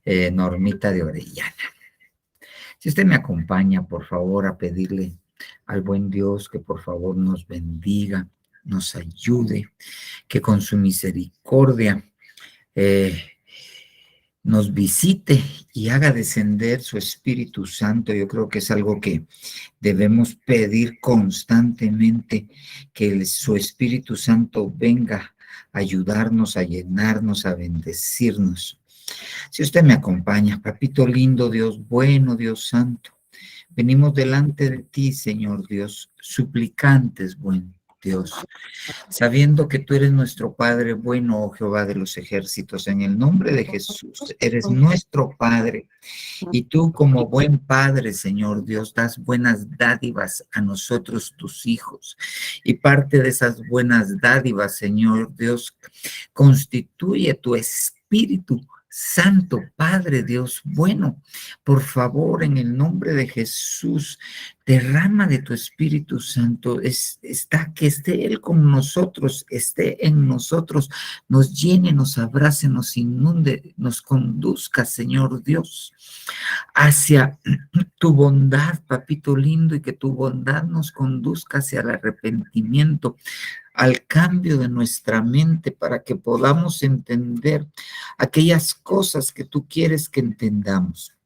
Normita de Orellana. Si usted me acompaña, por favor, a pedirle al buen Dios que por favor nos bendiga, nos ayude, que con su misericordia nos visite y haga descender su Espíritu Santo. Yo creo que es algo que debemos pedir constantemente, que su Espíritu Santo venga a ayudarnos, a llenarnos, a bendecirnos. Si usted me acompaña, papito lindo, Dios bueno, Dios santo, venimos delante de ti, Señor Dios, suplicantes, buen Dios, sabiendo que tú eres nuestro Padre bueno, oh Jehová de los ejércitos, en el nombre de Jesús, eres nuestro Padre. Y tú como buen Padre, Señor Dios, das buenas dádivas a nosotros, tus hijos. Y parte de esas buenas dádivas, Señor Dios, constituye tu Espíritu Santo, Padre Dios bueno. Por favor, en el nombre de Jesús, derrama de tu Espíritu Santo, que esté Él con nosotros, esté en nosotros, nos llene, nos abrace, nos inunde, nos conduzca, Señor Dios, hacia tu bondad, papito lindo, y que tu bondad nos conduzca hacia el arrepentimiento, al cambio de nuestra mente, para que podamos entender aquellas cosas que tú quieres que entendamos.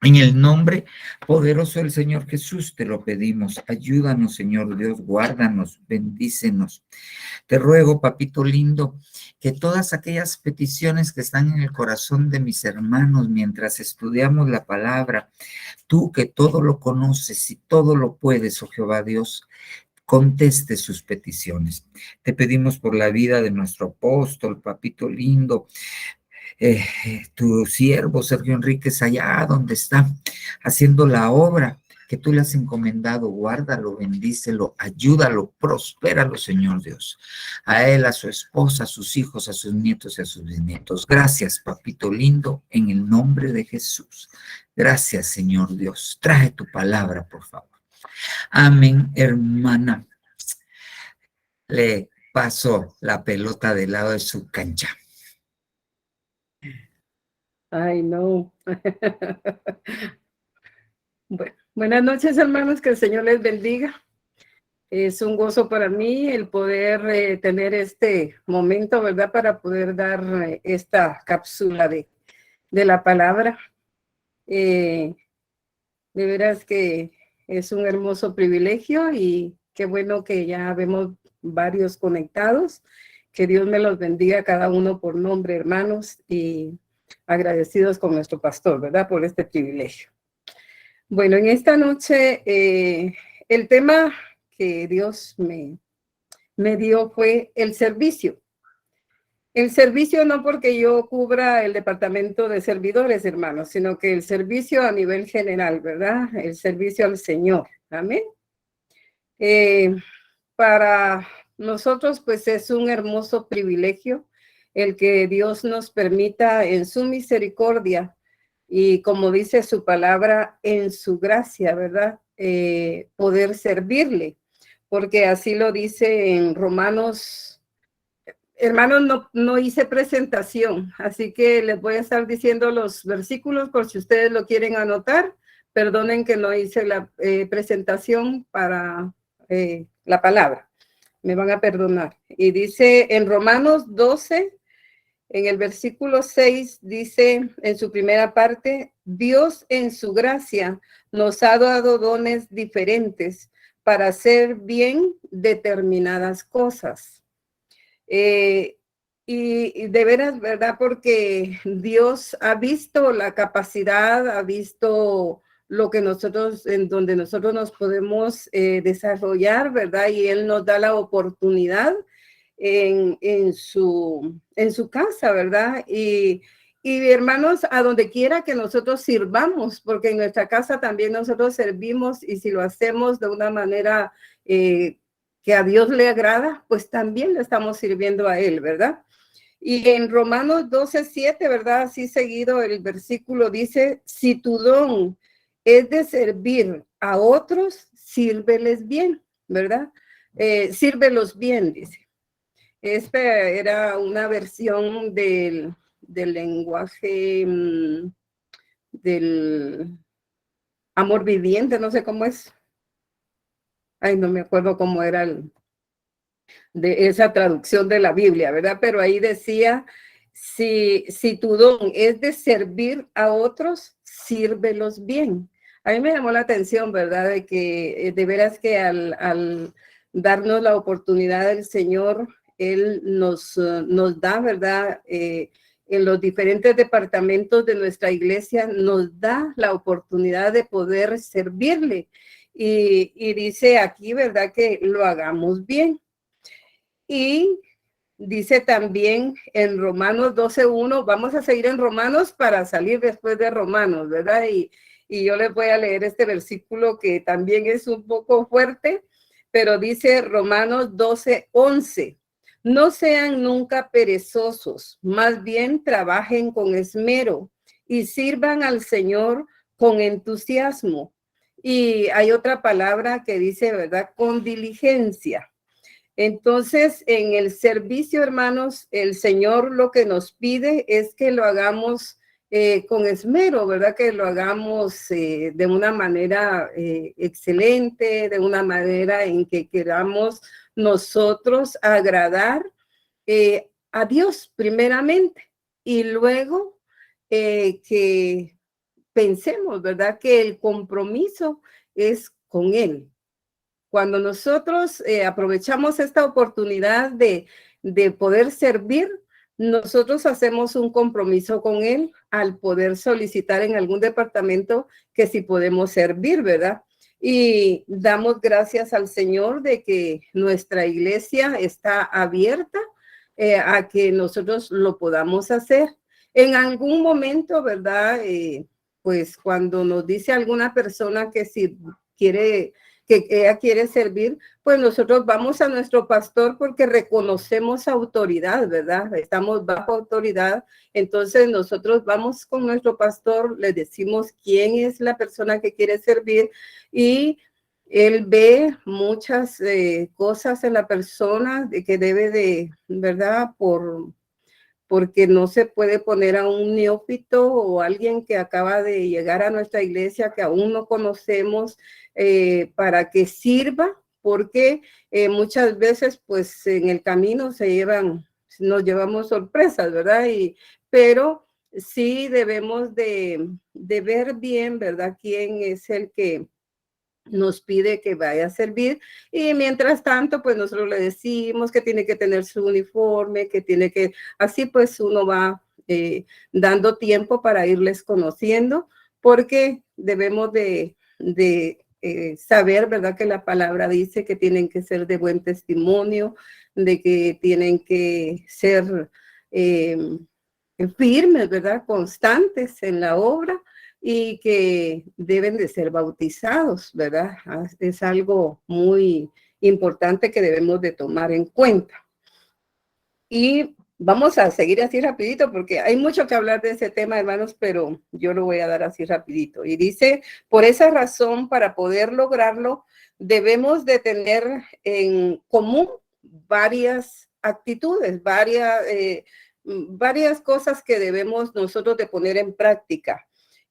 En el nombre poderoso del Señor Jesús te lo pedimos. Ayúdanos, Señor Dios, guárdanos, bendícenos. Te ruego, papito lindo, que todas aquellas peticiones que están en el corazón de mis hermanos mientras estudiamos la palabra, tú que todo lo conoces y todo lo puedes, oh Jehová Dios, conteste sus peticiones. Te pedimos por la vida de nuestro apóstol, papito lindo, tu siervo Sergio Enríquez, allá donde está haciendo la obra que tú le has encomendado. Guárdalo, bendícelo, ayúdalo, prospéralo, Señor Dios. A él, a su esposa, a sus hijos, a sus nietos y a sus bisnietos. Gracias, papito lindo, en el nombre de Jesús. Gracias, Señor Dios. Trae tu palabra, por favor. Amén, hermana. Le paso la pelota del lado de su cancha. Ay, no. Bueno, buenas noches, hermanos, que el Señor les bendiga. Es un gozo para mí el poder tener este momento, ¿verdad? Para poder dar esta cápsula de la palabra. De veras que es un hermoso privilegio y qué bueno que ya vemos varios conectados. Que Dios me los bendiga a cada uno por nombre, hermanos, y agradecidos con nuestro pastor, ¿verdad? Por este privilegio. Bueno, en esta noche el tema que Dios me dio fue el servicio. El servicio no porque yo cubra el departamento de servidores, hermanos, sino que el servicio a nivel general, ¿verdad? El servicio al Señor. Amén. Para nosotros, pues es un hermoso privilegio el que Dios nos permita en su misericordia y como dice su palabra, en su gracia, ¿verdad? Poder servirle, porque así lo dice en Romanos. Hermanos, no hice presentación, así que les voy a estar diciendo los versículos por si ustedes lo quieren anotar. Perdonen que no hice la presentación para la palabra. Me van a perdonar. Y dice en Romanos 12, en el versículo 6, dice en su primera parte, Dios en su gracia nos ha dado dones diferentes para hacer bien determinadas cosas. Y de veras, ¿verdad? Porque Dios ha visto la capacidad, ha visto lo que nosotros, en donde nosotros nos podemos desarrollar, ¿verdad? Y Él nos da la oportunidad en su casa, ¿verdad? Y hermanos, a donde quiera que nosotros sirvamos, porque en nuestra casa también nosotros servimos y si lo hacemos de una manera que a Dios le agrada, pues también le estamos sirviendo a Él, ¿verdad? Y en Romanos 12:7, ¿verdad? Así seguido el versículo dice, si tu don es de servir a otros, sírveles bien, ¿verdad? Sírvelos bien, dice. Esta era una versión del lenguaje del amor viviente, no sé cómo es. Ay, no me acuerdo cómo era de esa traducción de la Biblia, ¿verdad? Pero ahí decía, si tu don es de servir a otros, sírvelos bien. A mí me llamó la atención, ¿verdad? De que de veras que al darnos la oportunidad del Señor, Él nos da, ¿verdad? En los diferentes departamentos de nuestra iglesia, nos da la oportunidad de poder servirle. Y dice aquí, ¿verdad? Que lo hagamos bien. Y dice también en Romanos 12:1, vamos a seguir en Romanos para salir después de Romanos, ¿verdad? Y yo les voy a leer este versículo que también es un poco fuerte, pero dice Romanos 12:11, no sean nunca perezosos, más bien trabajen con esmero y sirvan al Señor con entusiasmo. Y hay otra palabra que dice, ¿verdad? Con diligencia. Entonces, en el servicio, hermanos, el Señor lo que nos pide es que lo hagamos con esmero, ¿verdad? Que lo hagamos de una manera excelente, de una manera en que queramos nosotros agradar a Dios primeramente y luego que pensemos, ¿verdad? Que el compromiso es con Él. Cuando nosotros aprovechamos esta oportunidad de poder servir, nosotros hacemos un compromiso con Él al poder solicitar en algún departamento que si podemos servir, ¿verdad? Y damos gracias al Señor de que nuestra iglesia está abierta a que nosotros lo podamos hacer. En algún momento, ¿verdad? Pues cuando nos dice alguna persona que si quiere que ella quiere servir, pues nosotros vamos a nuestro pastor porque reconocemos autoridad, ¿verdad? Estamos bajo autoridad, entonces nosotros vamos con nuestro pastor, le decimos quién es la persona que quiere servir y él ve muchas cosas en la persona de que debe de, ¿verdad? Porque no se puede poner a un neófito o alguien que acaba de llegar a nuestra iglesia que aún no conocemos para que sirva, porque muchas veces pues en el camino nos llevamos sorpresas, ¿verdad? Pero sí debemos de ver bien, ¿verdad? ¿Quién es el que nos pide que vaya a servir? Y mientras tanto, pues nosotros le decimos que tiene que tener su uniforme, que tiene que, así pues uno va dando tiempo para irles conociendo, porque debemos de saber, ¿verdad? Que la palabra dice que tienen que ser de buen testimonio, de que tienen que ser firmes, ¿verdad? Constantes en la obra y que deben de ser bautizados, ¿verdad? Es algo muy importante que debemos de tomar en cuenta. Y vamos a seguir así rapidito porque hay mucho que hablar de ese tema, hermanos, pero yo lo voy a dar así rapidito. Y dice, por esa razón, para poder lograrlo, debemos de tener en común varias actitudes, varias cosas que debemos nosotros de poner en práctica,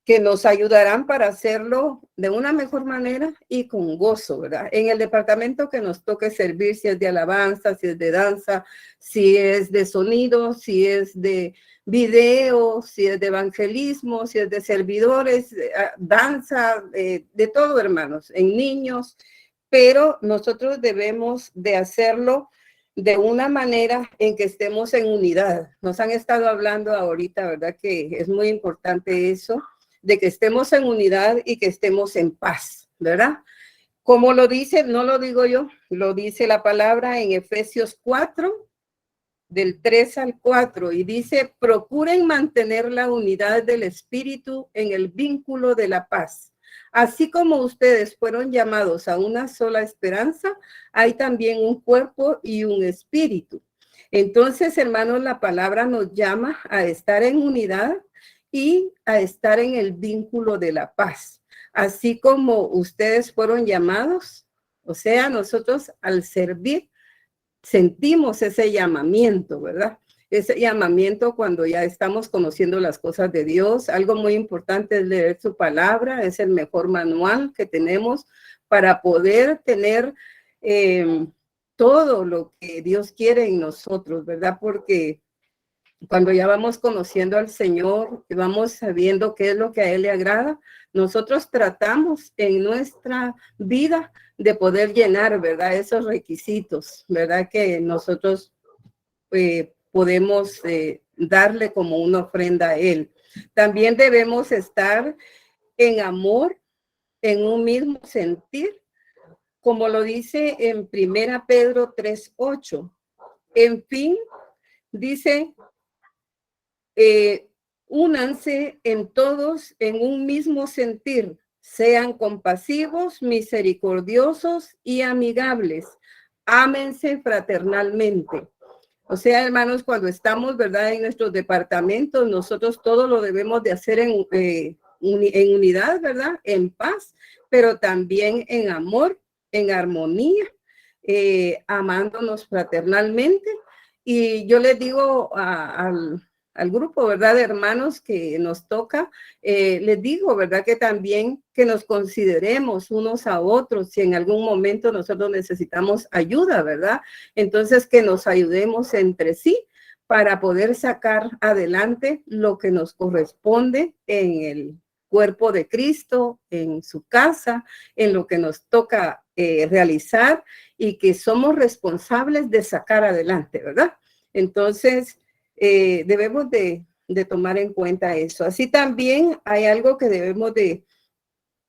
que nos ayudarán para hacerlo de una mejor manera y con gozo, ¿verdad? En el departamento que nos toque servir, si es de alabanza, si es de danza, si es de sonido, si es de video, si es de evangelismo, si es de servidores, danza, de todo, hermanos, en niños, pero nosotros debemos de hacerlo de una manera en que estemos en unidad. Nos han estado hablando ahorita, ¿verdad? Que es muy importante eso, de que estemos en unidad y que estemos en paz, ¿verdad? Como lo dice, no lo digo yo, lo dice la palabra en Efesios 4, del 3 al 4, y dice, procuren mantener la unidad del espíritu en el vínculo de la paz. Así como ustedes fueron llamados a una sola esperanza, hay también un cuerpo y un espíritu. Entonces, hermanos, la palabra nos llama a estar en unidad y a estar en el vínculo de la paz. Así como ustedes fueron llamados, o sea, nosotros al servir, sentimos ese llamamiento, ¿verdad? ese llamamiento cuando ya estamos conociendo las cosas de Dios. Algo muy importante es leer su palabra, es el mejor manual que tenemos para poder tener todo lo que Dios quiere en nosotros, ¿verdad? Porque cuando ya vamos conociendo al Señor y vamos sabiendo qué es lo que a Él le agrada, nosotros tratamos en nuestra vida de poder llenar, ¿verdad? Esos requisitos, ¿verdad? Que nosotros podemos darle como una ofrenda a Él. También debemos estar en amor, en un mismo sentir, como lo dice en 1 Pedro 3:8. En fin, dice, únanse en todos en un mismo sentir, sean compasivos, misericordiosos y amigables, ámense fraternalmente. O sea, hermanos, cuando estamos, ¿verdad?, en nuestros departamentos, nosotros todo lo debemos de hacer en unidad, ¿verdad?, en paz, pero también en amor, en armonía, amándonos fraternalmente. Y yo les digo al grupo, ¿verdad?, de hermanos que nos toca, les digo, ¿verdad?, que también que nos consideremos unos a otros si en algún momento nosotros necesitamos ayuda, ¿verdad? Entonces, que nos ayudemos entre sí para poder sacar adelante lo que nos corresponde en el cuerpo de Cristo, en su casa, en lo que nos toca realizar y que somos responsables de sacar adelante, ¿verdad? Entonces, debemos de tomar en cuenta eso. Así también hay algo que debemos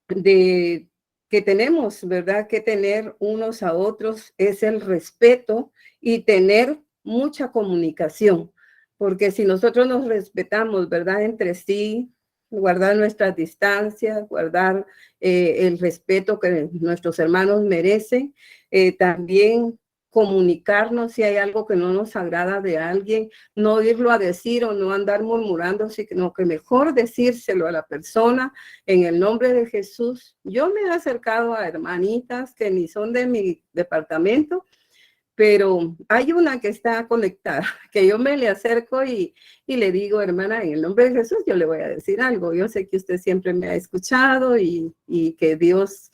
que tenemos, ¿verdad?, que tener unos a otros, es el respeto y tener mucha comunicación, porque si nosotros nos respetamos, ¿verdad?, entre sí, guardar nuestras distancias, guardar el respeto que nuestros hermanos merecen, también comunicarnos si hay algo que no nos agrada de alguien, no irlo a decir o no andar murmurando, sino que mejor decírselo a la persona en el nombre de Jesús. Yo me he acercado a hermanitas que ni son de mi departamento, pero hay una que está conectada, que yo me le acerco y le digo, hermana, en el nombre de Jesús, yo le voy a decir algo. Yo sé que usted siempre me ha escuchado y que Dios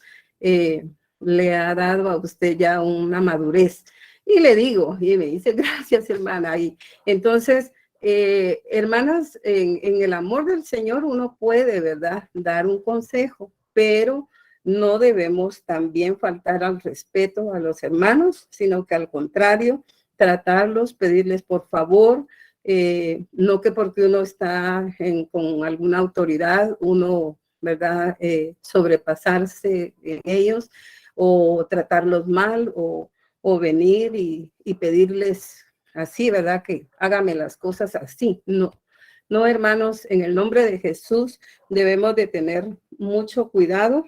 le ha dado a usted ya una madurez. Y le digo, y me dice, gracias, hermana. Y entonces, hermanas, en el amor del Señor uno puede, ¿verdad?, dar un consejo, pero no debemos también faltar al respeto a los hermanos, sino que al contrario, tratarlos, pedirles por favor, no que porque uno está con alguna autoridad, uno, ¿verdad?, sobrepasarse en ellos o tratarlos mal o venir y pedirles así, ¿verdad?, que hágame las cosas así. No, no, hermanos, en el nombre de Jesús debemos de tener mucho cuidado.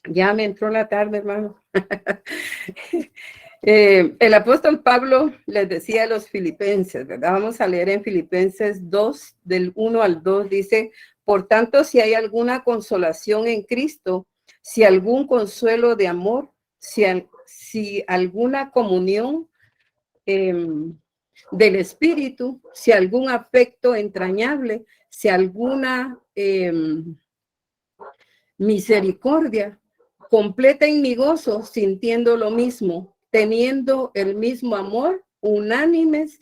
Ya me entró la tarde, hermano. El apóstol Pablo les decía a los filipenses, ¿verdad? Vamos a leer en Filipenses 2, del 1 al 2, dice, por tanto, si hay alguna consolación en Cristo, si algún consuelo de amor, si alguna comunión del Espíritu, si algún afecto entrañable, si alguna misericordia, completen mi gozo sintiendo lo mismo, teniendo el mismo amor, unánimes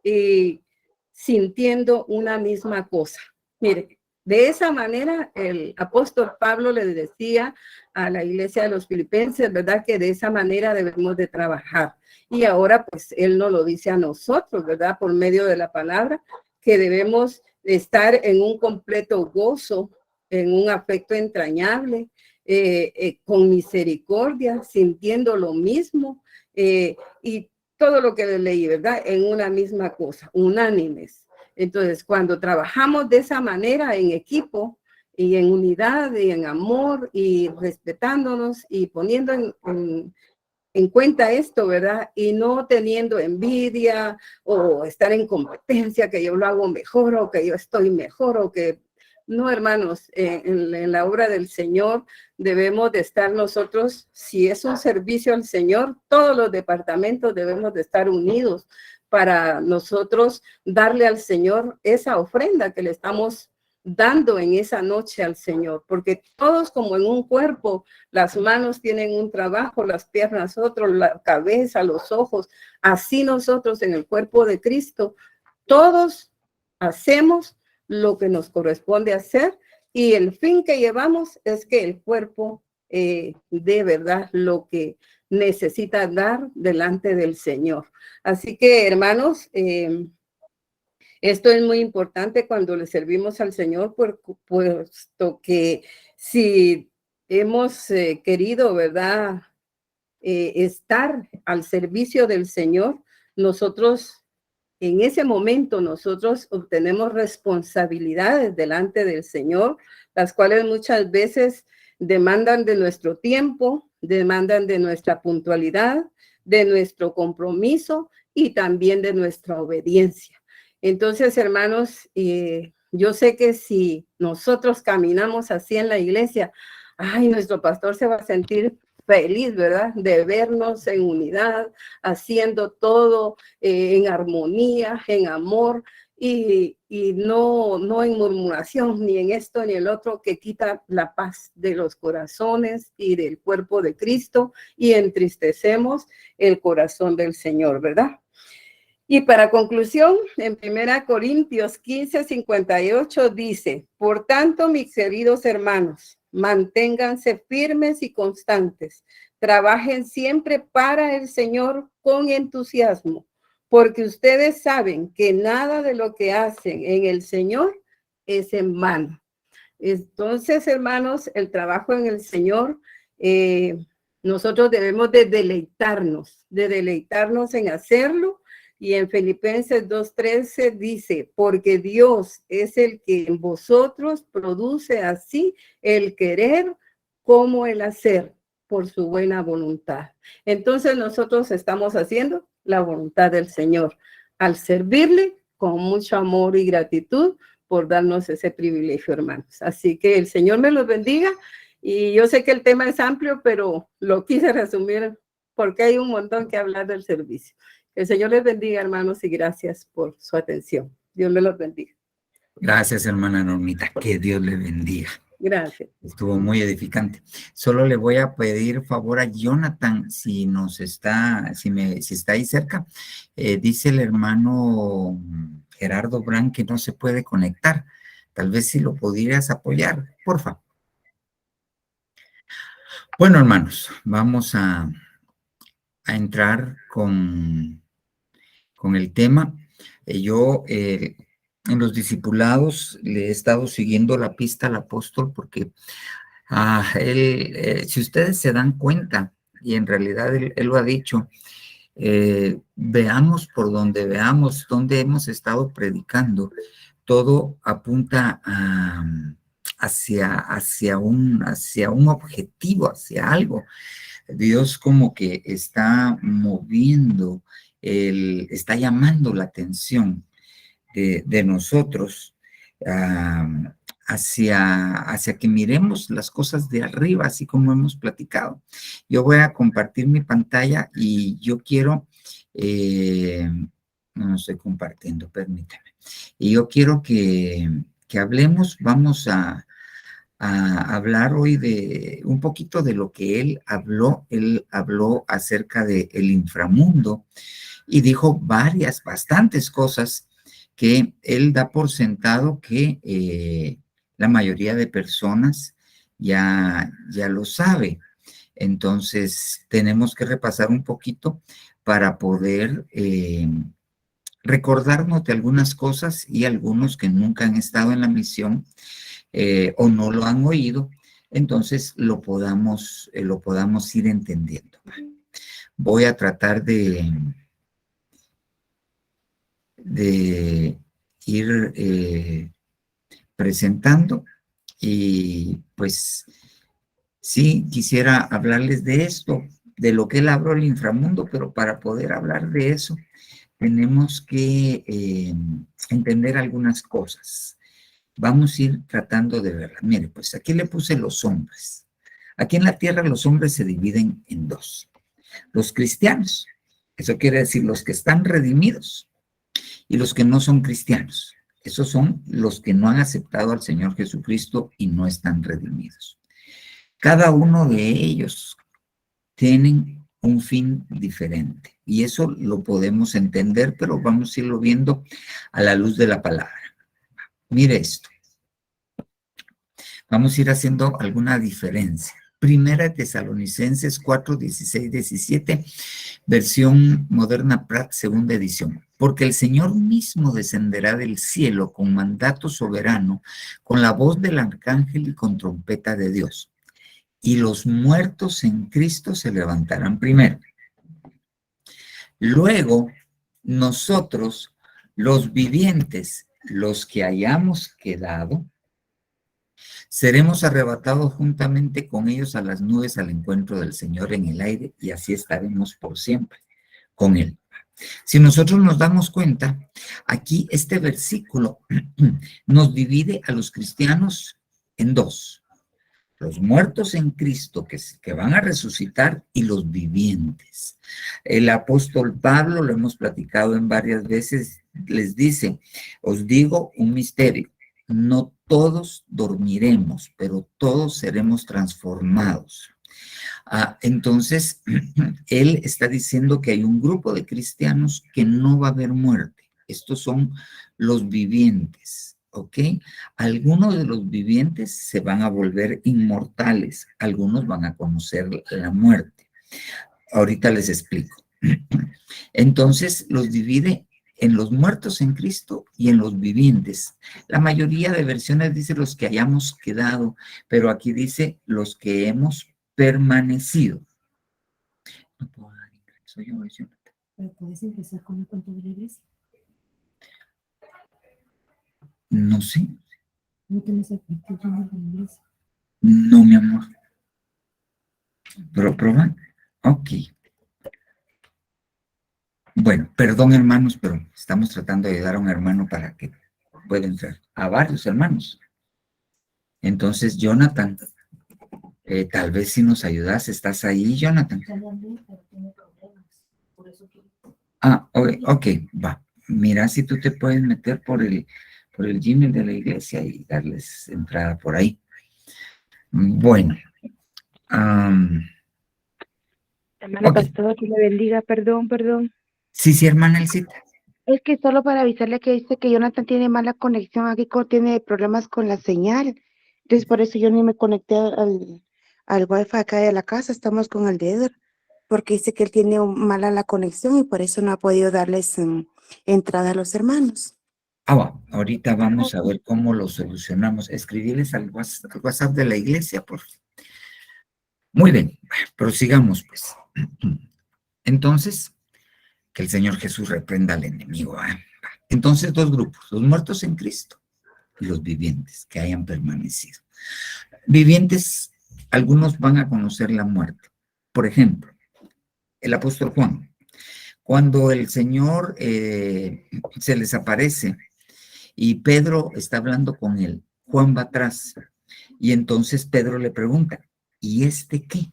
y sintiendo una misma cosa. Mire, de esa manera el apóstol Pablo le decía a la iglesia de los filipenses, ¿verdad?, que de esa manera debemos de trabajar. Y ahora pues él nos lo dice a nosotros, ¿verdad?, por medio de la palabra, que debemos estar en un completo gozo, en un afecto entrañable, con misericordia, sintiendo lo mismo, y todo lo que le leí, ¿verdad?, en una misma cosa, unánimes. Entonces, cuando trabajamos de esa manera en equipo y en unidad y en amor y respetándonos y poniendo en cuenta esto, ¿verdad? Y no teniendo envidia o estar en competencia, que yo lo hago mejor o que yo estoy mejor o que... No, hermanos, en la obra del Señor debemos de estar nosotros, si es un servicio al Señor, todos los departamentos debemos de estar unidos para nosotros darle al Señor esa ofrenda que le estamos dando en esa noche al Señor, porque todos como en un cuerpo, las manos tienen un trabajo, las piernas otro, la cabeza, los ojos, así nosotros en el cuerpo de Cristo, todos hacemos lo que nos corresponde hacer y el fin que llevamos es que el cuerpo de verdad lo que necesita dar delante del Señor. Así que, hermanos, esto es muy importante cuando le servimos al Señor, puesto que si hemos querido, ¿verdad?, estar al servicio del Señor, nosotros, en ese momento, nosotros obtenemos responsabilidades delante del Señor, las cuales muchas veces demandan de nuestro tiempo, demandan de nuestra puntualidad, de nuestro compromiso y también de nuestra obediencia. Entonces, hermanos, yo sé que si nosotros caminamos así en la iglesia, ay, nuestro pastor se va a sentir feliz, ¿verdad? De vernos en unidad, haciendo todo en armonía, en amor y no en murmuración, ni en esto ni el otro, que quita la paz de los corazones y del cuerpo de Cristo y entristecemos el corazón del Señor, ¿verdad? Y para conclusión, en 1 Corintios 15:58 dice, por tanto, mis queridos hermanos, manténganse firmes y constantes, trabajen siempre para el Señor con entusiasmo, porque ustedes saben que nada de lo que hacen en el Señor es en vano. Entonces, hermanos, el trabajo en el Señor, nosotros debemos de deleitarnos en hacerlo. Y en Filipenses 2:13 dice, porque Dios es el que en vosotros produce así el querer como el hacer por su buena voluntad. Entonces nosotros estamos haciendo la voluntad del Señor al servirle con mucho amor y gratitud por darnos ese privilegio, hermanos. Así que el Señor me los bendiga. Y yo sé que el tema es amplio, pero lo quise resumir porque hay un montón que hablar del servicio. El Señor les bendiga, hermanos, y gracias por su atención. Dios me los bendiga. Gracias, hermana Normita. Que Dios le bendiga. Gracias. Estuvo muy edificante. Solo le voy a pedir favor a Jonathan, si está ahí cerca. Dice el hermano Gerardo Brand que no se puede conectar. Tal vez si lo pudieras apoyar, por favor. Bueno, hermanos, vamos a entrar con el tema. Yo en los discipulados le he estado siguiendo la pista al apóstol porque si ustedes se dan cuenta, y en realidad él lo ha dicho, veamos por donde veamos, donde hemos estado predicando, todo apunta hacia un objetivo, hacia algo. Dios como que está moviendo, está llamando la atención de nosotros hacia que miremos las cosas de arriba, así como hemos platicado. Yo voy a compartir mi pantalla y yo quiero, no estoy compartiendo, permítame. Y yo quiero que hablemos, vamos a hablar hoy de un poquito de lo que él habló acerca del inframundo y dijo bastantes cosas que él da por sentado que la mayoría de personas ya lo sabe. Entonces tenemos que repasar un poquito para poder recordarnos de algunas cosas y algunos que nunca han estado en la misión o no lo han oído, entonces lo podamos ir entendiendo. Voy a tratar de ir presentando y pues sí quisiera hablarles de esto, de lo que él habló el inframundo, pero para poder hablar de eso tenemos que entender algunas cosas. Vamos a ir tratando de verla. Mire, pues aquí le puse los hombres. Aquí en la tierra los hombres se dividen en dos. Los cristianos Eso quiere decir los que están redimidos y los que no son cristianos. Esos son los que no han aceptado al Señor Jesucristo y no están redimidos. Cada uno de ellos tienen un fin diferente y eso lo podemos entender, pero vamos a irlo viendo a la luz de la palabra. Mire esto. Vamos a ir haciendo alguna diferencia. Primera Tesalonicenses 4, 16, 17, versión moderna Pratt, segunda edición. Porque el Señor mismo descenderá del cielo con mandato soberano, con la voz del arcángel y con trompeta de Dios. Y los muertos en Cristo se levantarán primero. Luego, nosotros, los vivientes, los que hayamos quedado, seremos arrebatados juntamente con ellos a las nubes al encuentro del Señor en el aire y así estaremos por siempre con Él. Si nosotros nos damos cuenta, aquí este versículo nos divide a los cristianos en dos. Los muertos en Cristo que van a resucitar y los vivientes. El apóstol Pablo, lo hemos platicado en varias veces, les dice, os digo un misterio. No todos dormiremos, pero todos seremos transformados. Entonces, él está diciendo que hay un grupo de cristianos que no va a haber muerte. Estos son los vivientes, ¿ok? Algunos de los vivientes se van a volver inmortales, algunos van a conocer la muerte. Ahorita les explico. Entonces, los divide en los muertos en Cristo y en los vivientes. La mayoría de versiones dice los que hayamos quedado, pero aquí dice los que hemos permanecido. No puedo dar ingreso, yo. ¿Pero puedes empezar con el cuento de la iglesia? No sé. ¿No tienes el cuento de la iglesia? No, mi amor. ¿Pero proban? Ok. Bueno, perdón hermanos, pero estamos tratando de ayudar a un hermano para que pueda entrar. A varios hermanos. Entonces, Jonathan, tal vez si nos ayudas, ¿estás ahí, Jonathan? Ok, va. Mira si tú te puedes meter por el Gmail de la iglesia y darles entrada por ahí. Bueno. Hermano Okay. pastor, que le bendiga, perdón. Sí, hermana Elcita. Es que solo para avisarle que dice que Jonathan tiene mala conexión, aquí tiene problemas con la señal. Entonces por eso yo ni me conecté al wifi acá de la casa, estamos con el de Eder, porque dice que él tiene mala la conexión y por eso no ha podido darles entrada a los hermanos. Va. Ahorita vamos a ver cómo lo solucionamos. Escribirles al WhatsApp de la iglesia, por favor. Muy bien, prosigamos pues. Entonces, que el Señor Jesús reprenda al enemigo. Entonces, dos grupos, los muertos en Cristo y los vivientes que hayan permanecido. Vivientes, algunos van a conocer la muerte. Por ejemplo, el apóstol Juan, cuando el Señor se les aparece y Pedro está hablando con él, Juan va atrás y entonces Pedro le pregunta, ¿y este qué?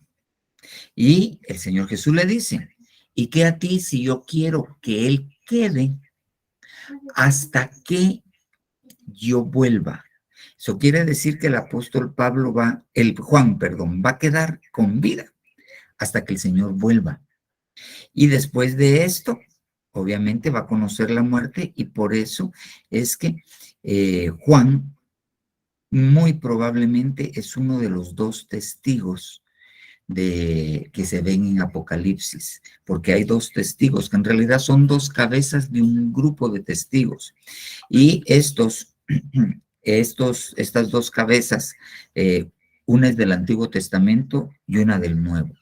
Y el Señor Jesús le dice, ¿y qué a ti si yo quiero que él quede hasta que yo vuelva? Eso quiere decir que el apóstol Juan, va a quedar con vida hasta que el Señor vuelva. Y después de esto, obviamente va a conocer la muerte y por eso es que Juan muy probablemente es uno de los dos testigos que se ven en Apocalipsis, porque hay dos testigos, que en realidad son dos cabezas de un grupo de testigos. Y estas dos cabezas, una es del Antiguo Testamento y una del Nuevo.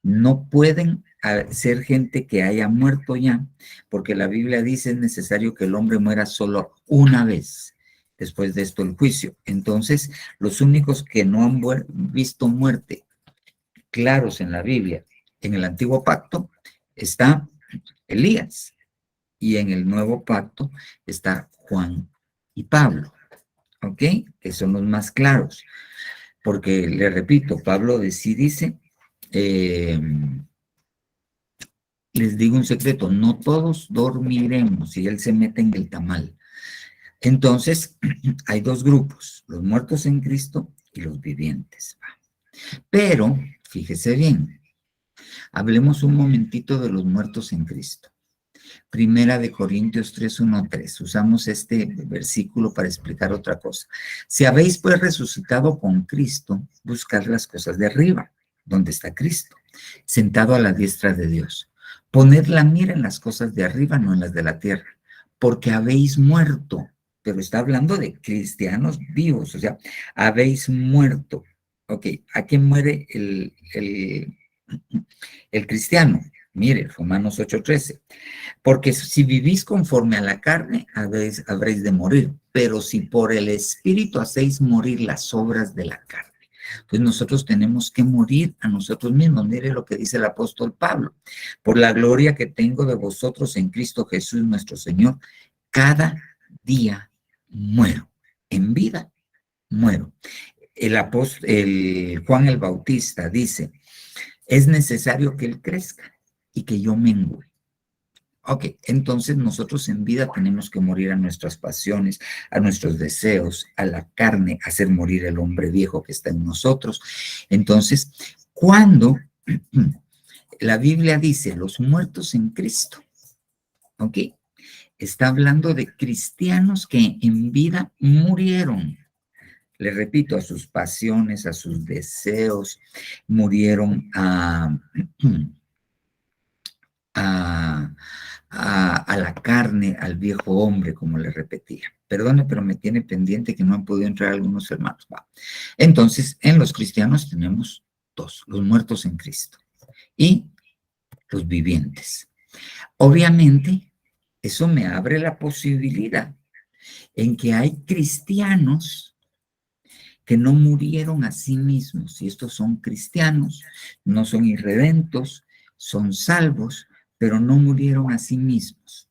No pueden ser gente que haya muerto ya, porque la Biblia dice es necesario que el hombre muera solo una vez. Después de esto el juicio. Entonces, los únicos que no han visto muerte claros en la Biblia, en el Antiguo Pacto, está Elías y en el Nuevo Pacto está Juan y Pablo, ¿ok? Que son los más claros, porque le repito, Pablo sí dice, les digo un secreto, no todos dormiremos y él se mete en el tamal. Entonces, hay dos grupos, los muertos en Cristo y los vivientes. Pero, fíjese bien, hablemos un momentito de los muertos en Cristo. Primera de Corintios 3, 1, 3. Usamos este versículo para explicar otra cosa. Si habéis pues resucitado con Cristo, buscad las cosas de arriba, donde está Cristo, sentado a la diestra de Dios. Poned la mira en las cosas de arriba, no en las de la tierra, porque habéis muerto. Pero está hablando de cristianos vivos, o sea, habéis muerto. Ok, ¿a quién muere el cristiano? Mire, Romanos 8:13. Porque si vivís conforme a la carne, habréis de morir. Pero si por el Espíritu hacéis morir las obras de la carne. Pues nosotros tenemos que morir a nosotros mismos. Mire lo que dice el apóstol Pablo. Por la gloria que tengo de vosotros en Cristo Jesús nuestro Señor, cada día muero. En vida muero. El Juan el Bautista dice, es necesario que él crezca y que yo mengüe. Ok, entonces nosotros en vida tenemos que morir a nuestras pasiones, a nuestros deseos, a la carne, hacer morir el hombre viejo que está en nosotros. Entonces, cuando la Biblia dice los muertos en Cristo, ok, está hablando de cristianos que en vida murieron. Le repito, a sus pasiones, a sus deseos, murieron a la carne, al viejo hombre, como le repetía. Perdone, pero me tiene pendiente que no han podido entrar algunos hermanos. Va. Entonces, en los cristianos tenemos dos, los muertos en Cristo y los vivientes. Obviamente, eso me abre la posibilidad en que hay cristianos que no murieron a sí mismos, y estos son cristianos, no son irredentos, son salvos, pero no murieron a sí mismos.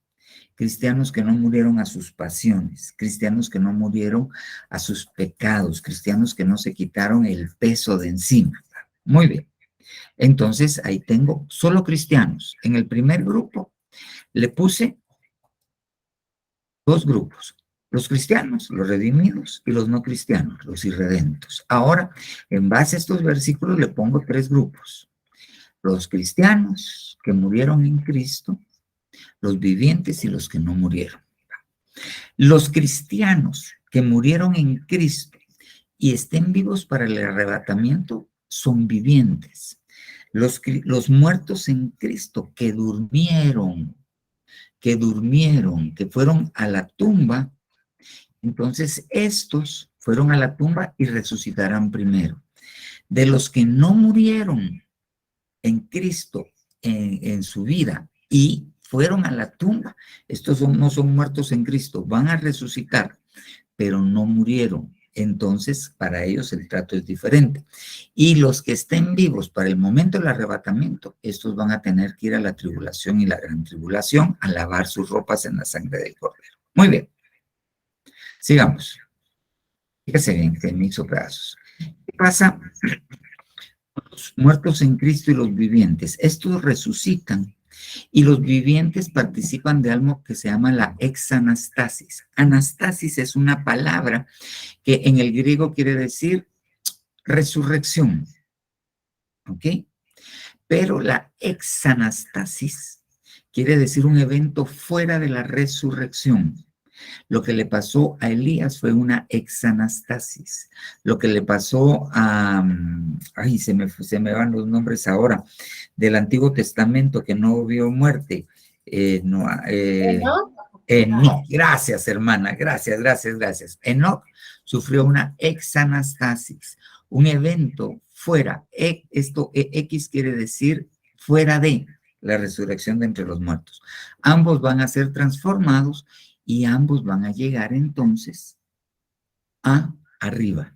Cristianos que no murieron a sus pasiones, cristianos que no murieron a sus pecados, cristianos que no se quitaron el peso de encima. Muy bien. Entonces, ahí tengo solo cristianos. En el primer grupo le puse dos grupos. Los cristianos, los redimidos, y los no cristianos, los irredentos. Ahora, en base a estos versículos, le pongo tres grupos. Los cristianos que murieron en Cristo, los vivientes y los que no murieron. Los cristianos que murieron en Cristo y estén vivos para el arrebatamiento son vivientes. Los muertos en Cristo que durmieron, que fueron a la tumba, entonces estos fueron a la tumba y resucitarán primero. De los que no murieron en Cristo en su vida y fueron a la tumba, estos no son muertos en Cristo, van a resucitar, pero no murieron. Entonces, para ellos el trato es diferente. Y los que estén vivos para el momento del arrebatamiento, estos van a tener que ir a la tribulación y la gran tribulación a lavar sus ropas en la sangre del Cordero. Muy bien. Sigamos. Fíjese bien que me hizo pedazos. ¿Qué pasa? Los muertos en Cristo y los vivientes. Estos resucitan y los vivientes participan de algo que se llama la exanastasis. Anastasis es una palabra que en el griego quiere decir resurrección. ¿Ok? Pero la exanastasis quiere decir un evento fuera de la resurrección. Lo que le pasó a Elías fue una exanastasis. Lo que le pasó a... Ay, se me van los nombres ahora. Del Antiguo Testamento que no vio muerte. Enoc. Gracias, hermana. Gracias. Enoc sufrió una exanastasis. Un evento fuera. Esto X quiere decir fuera de la resurrección de entre los muertos. Ambos van a ser transformados y ambos van a llegar entonces a arriba,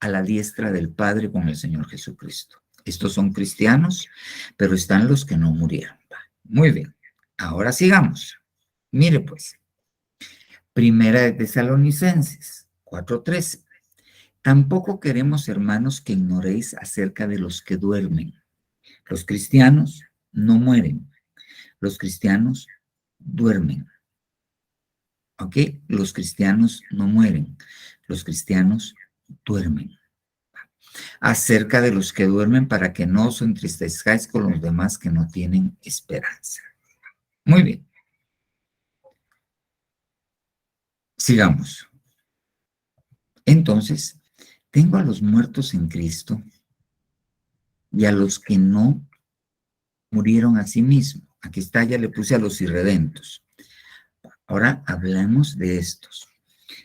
a la diestra del Padre con el Señor Jesucristo. Estos son cristianos, pero están los que no murieron. Muy bien, ahora sigamos. Mire pues, Primera de Tesalonicenses 4:13. Tampoco queremos, hermanos, que ignoréis acerca de los que duermen. Los cristianos no mueren, Los cristianos duermen. ¿Ok? Los cristianos no mueren. Los cristianos duermen. Acerca de los que duermen para que no os entristezcáis con los demás que no tienen esperanza. Muy bien. Sigamos. Entonces, tengo a los muertos en Cristo y a los que no murieron a sí mismos. Aquí está, ya le puse a los irredentos. Ahora hablamos de estos.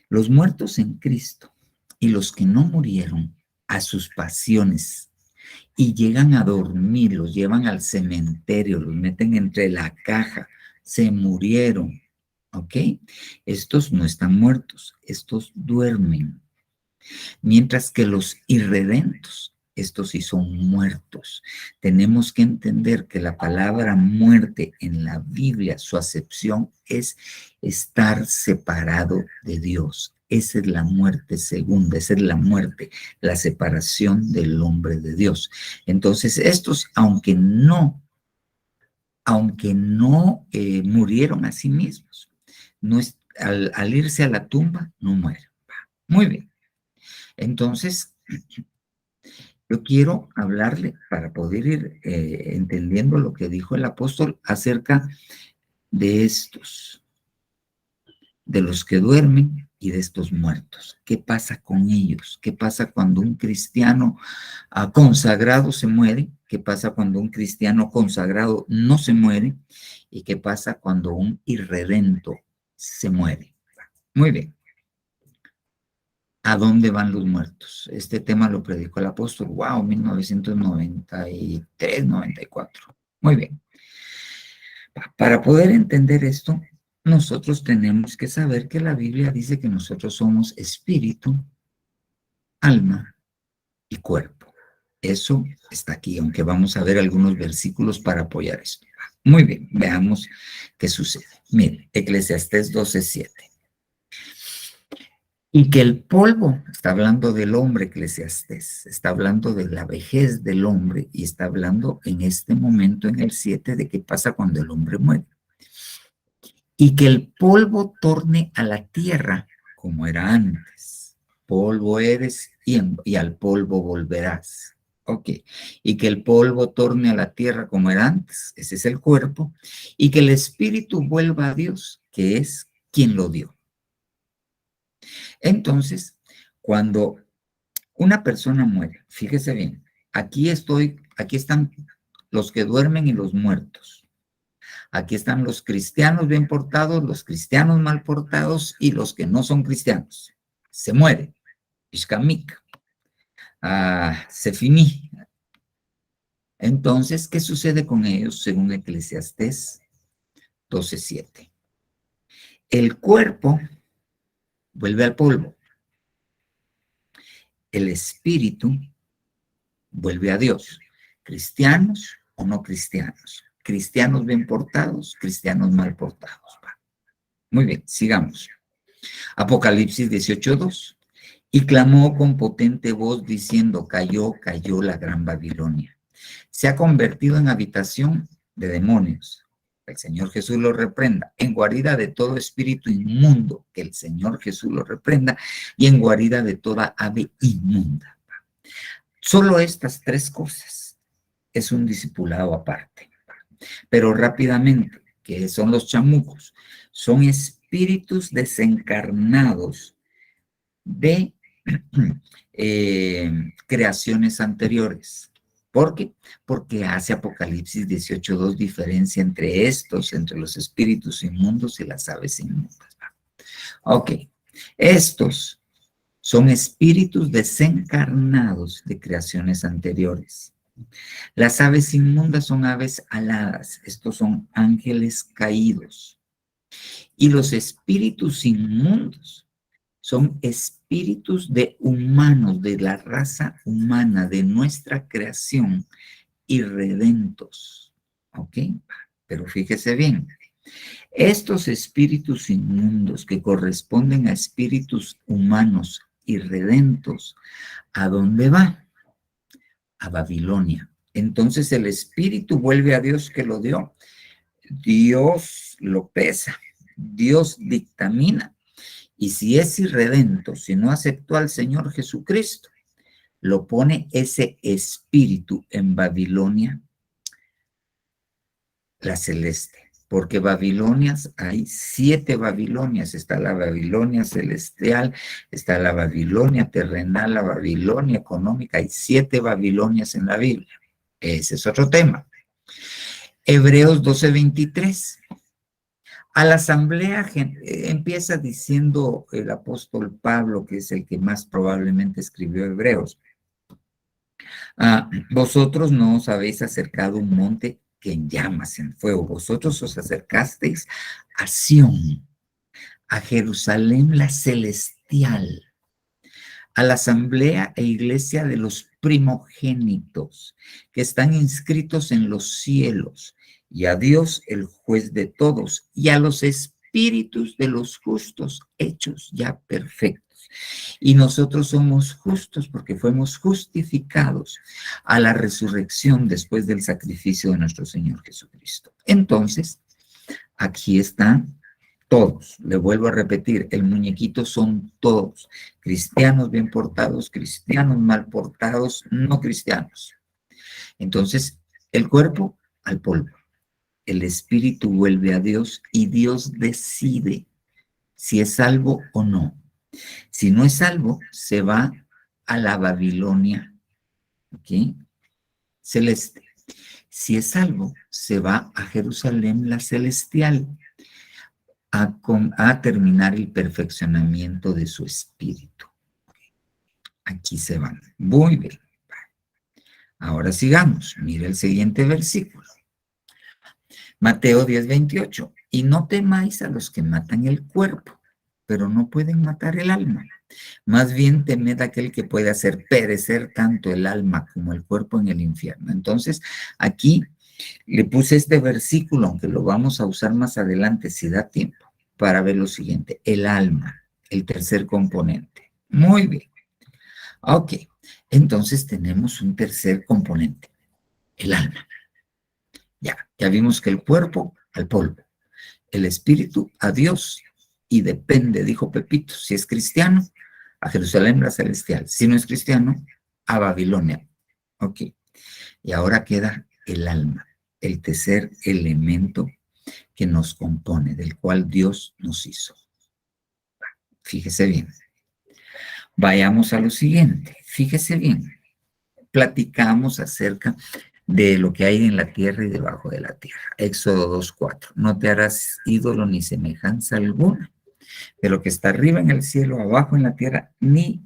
Los muertos en Cristo y los que no murieron a sus pasiones y llegan a dormir, los llevan al cementerio, los meten entre la caja, se murieron, ¿ok? Estos no están muertos, estos duermen. Mientras que los irredentos, estos sí son muertos. Tenemos que entender que la palabra muerte en la Biblia, su acepción es estar separado de Dios. Esa es la muerte segunda, esa es la muerte, la separación del hombre de Dios. Entonces, estos, aunque no murieron a sí mismos, no es, al irse a la tumba, no mueren. Muy bien. Entonces, yo quiero hablarle para poder ir entendiendo lo que dijo el apóstol acerca de estos, de los que duermen y de estos muertos. ¿Qué pasa con ellos? ¿Qué pasa cuando un cristiano consagrado se muere? ¿Qué pasa cuando un cristiano consagrado no se muere? ¿Y qué pasa cuando un irredento se muere? Muy bien. ¿A dónde van los muertos? Este tema lo predicó el apóstol, wow, 1993, 94. Muy bien. Para poder entender esto, nosotros tenemos que saber que la Biblia dice que nosotros somos espíritu, alma y cuerpo. Eso está aquí, aunque vamos a ver algunos versículos para apoyar esto. Muy bien, veamos qué sucede. Mire, Eclesiastés 12:7. Y que el polvo, está hablando del hombre, Eclesiastés, está hablando de la vejez del hombre y está hablando en este momento, en el 7, de qué pasa cuando el hombre muere. Y que el polvo torne a la tierra como era antes. Polvo eres y al polvo volverás. Ok. Y que el polvo torne a la tierra como era antes, ese es el cuerpo, y que el espíritu vuelva a Dios, que es quien lo dio. Entonces, cuando una persona muere, fíjese bien, aquí están los que duermen y los muertos. Aquí están los cristianos bien portados, los cristianos mal portados y los que no son cristianos. Se mueren. Ishkamik. Se finí. Entonces, ¿qué sucede con ellos según Eclesiastés 12:7? El cuerpo vuelve al polvo. El espíritu vuelve a Dios. Cristianos o no cristianos. Cristianos bien portados, cristianos mal portados. Muy bien, sigamos. Apocalipsis 18:2. Y clamó con potente voz diciendo, cayó la gran Babilonia. Se ha convertido en habitación de demonios. El Señor Jesús lo reprenda. En guarida de todo espíritu inmundo, que el Señor Jesús lo reprenda. Y en guarida de toda ave inmunda. Solo estas tres cosas es un discipulado aparte. Pero rápidamente, que son los chamucos, son espíritus desencarnados de creaciones anteriores. ¿Por qué? Porque hace Apocalipsis 18:2 diferencia entre estos, entre los espíritus inmundos y las aves inmundas. Ok, estos son espíritus desencarnados de creaciones anteriores. Las aves inmundas son aves aladas, estos son ángeles caídos. Y los espíritus inmundos son espíritus de humanos, de la raza humana, de nuestra creación, irredentos. ¿Ok? Pero fíjese bien, estos espíritus inmundos que corresponden a espíritus humanos irredentos, ¿a dónde va? A Babilonia. Entonces el espíritu vuelve a Dios que lo dio. Dios lo pesa, Dios dictamina. Y si es irredento, si no aceptó al Señor Jesucristo, lo pone ese espíritu en Babilonia, la celeste. Porque Babilonias, hay 7 Babilonias. Está la Babilonia celestial, está la Babilonia terrenal, la Babilonia económica. Hay 7 Babilonias en la Biblia. Ese es otro tema. Hebreos 12:23. A la asamblea empieza diciendo el apóstol Pablo, que es el que más probablemente escribió Hebreos. Vosotros no os habéis acercado a un monte que en llamas, en fuego. Vosotros os acercasteis a Sión, a Jerusalén la celestial, a la asamblea e iglesia de los primogénitos que están inscritos en los cielos, y a Dios, el juez de todos, y a los espíritus de los justos hechos ya perfectos. Y nosotros somos justos porque fuimos justificados a la resurrección después del sacrificio de nuestro Señor Jesucristo. Entonces, aquí están todos. Le vuelvo a repetir, el muñequito son todos. Cristianos bien portados, cristianos mal portados, no cristianos. Entonces, el cuerpo al polvo. El espíritu vuelve a Dios y Dios decide si es salvo o no. Si no es salvo, se va a la Babilonia, ¿ok?, celeste. Si es salvo, se va a Jerusalén la celestial a terminar el perfeccionamiento de su espíritu. Aquí se van. Muy bien. Ahora sigamos. Mire el siguiente versículo. Mateo 10:28. Y no temáis a los que matan el cuerpo, pero no pueden matar el alma. Más bien temed a aquel que puede hacer perecer tanto el alma como el cuerpo en el infierno. Entonces, aquí le puse este versículo, aunque lo vamos a usar más adelante si da tiempo, para ver lo siguiente. El alma, el tercer componente. Muy bien. Ok, entonces tenemos un tercer componente, el alma. Ya vimos que el cuerpo al polvo, el espíritu a Dios, y depende, dijo Pepito, si es cristiano, a Jerusalén la celestial, si no es cristiano, a Babilonia. Ok, y ahora queda el alma, el tercer elemento que nos compone, del cual Dios nos hizo. Fíjese bien. Vayamos a lo siguiente, fíjese bien. Platicamos acerca de lo que hay en la tierra y debajo de la tierra. Éxodo 2:4. No te harás ídolo ni semejanza alguna de lo que está arriba en el cielo, abajo en la tierra, ni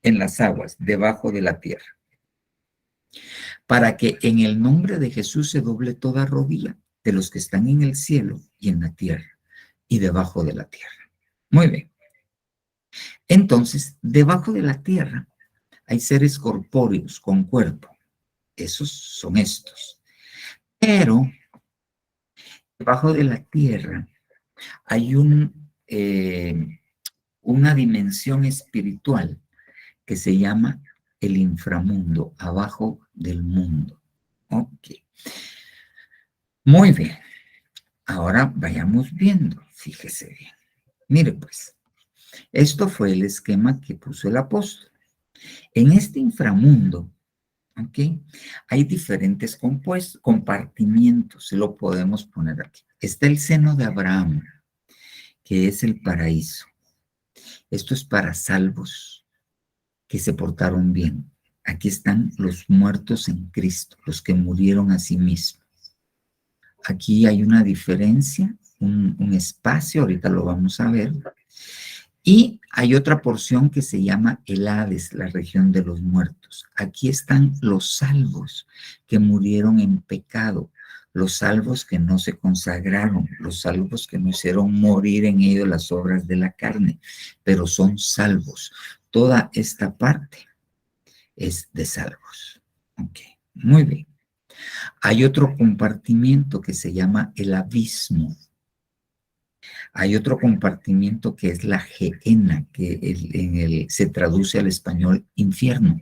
en las aguas, debajo de la tierra. Para que en el nombre de Jesús se doble toda rodilla de los que están en el cielo y en la tierra y debajo de la tierra. Muy bien. Entonces, debajo de la tierra hay seres corpóreos con cuerpo. Esos son estos. Pero debajo de la tierra hay una dimensión espiritual que se llama el inframundo, abajo del mundo. Ok. Muy bien. Ahora vayamos viendo. Fíjese bien. Mire pues, esto fue el esquema que puso el apóstol. En este inframundo, ¿ok?, hay diferentes compartimientos, lo podemos poner aquí. Está el seno de Abraham, que es el paraíso. Esto es para salvos que se portaron bien. Aquí están los muertos en Cristo, los que murieron a sí mismos. Aquí hay una diferencia, un espacio, ahorita lo vamos a ver. Y hay otra porción que se llama el Hades, la región de los muertos. Aquí están los salvos que murieron en pecado, los salvos que no se consagraron, los salvos que no hicieron morir en ellos las obras de la carne, pero son salvos. Toda esta parte es de salvos. Ok, muy bien. Hay otro compartimiento que se llama el abismo. Hay otro compartimiento que es la Gehenna, que se traduce al español infierno.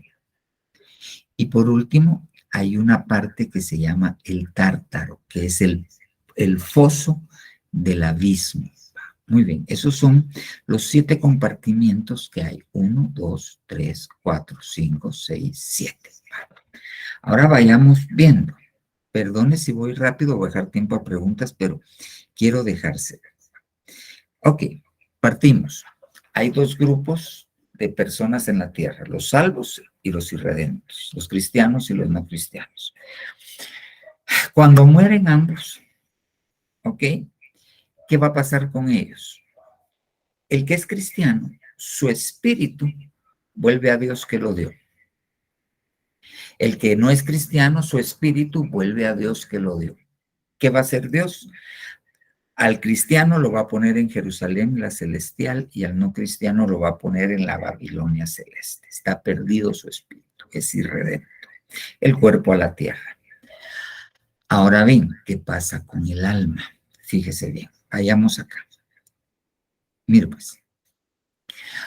Y por último, hay una parte que se llama el Tártaro, que es el el foso del abismo. Muy bien, esos son los 7 compartimientos que hay. 1, 2, 3, 4, 5, 6, 7. Ahora vayamos viendo. Perdone si voy rápido, voy a dejar tiempo a preguntas, pero quiero dejarse. Ok, partimos. Hay 2 grupos de personas en la tierra, los salvos y los irredentos, los cristianos y los no cristianos. Cuando mueren ambos, ¿ok? ¿Qué va a pasar con ellos? El que es cristiano, su espíritu vuelve a Dios que lo dio. El que no es cristiano, su espíritu vuelve a Dios que lo dio. ¿Qué va a hacer Dios? Al cristiano lo va a poner en Jerusalén, la celestial, y al no cristiano lo va a poner en la Babilonia celeste. Está perdido su espíritu, es irredento. El cuerpo a la tierra. Ahora bien, ¿qué pasa con el alma? Fíjese bien, vayamos acá. Mire pues,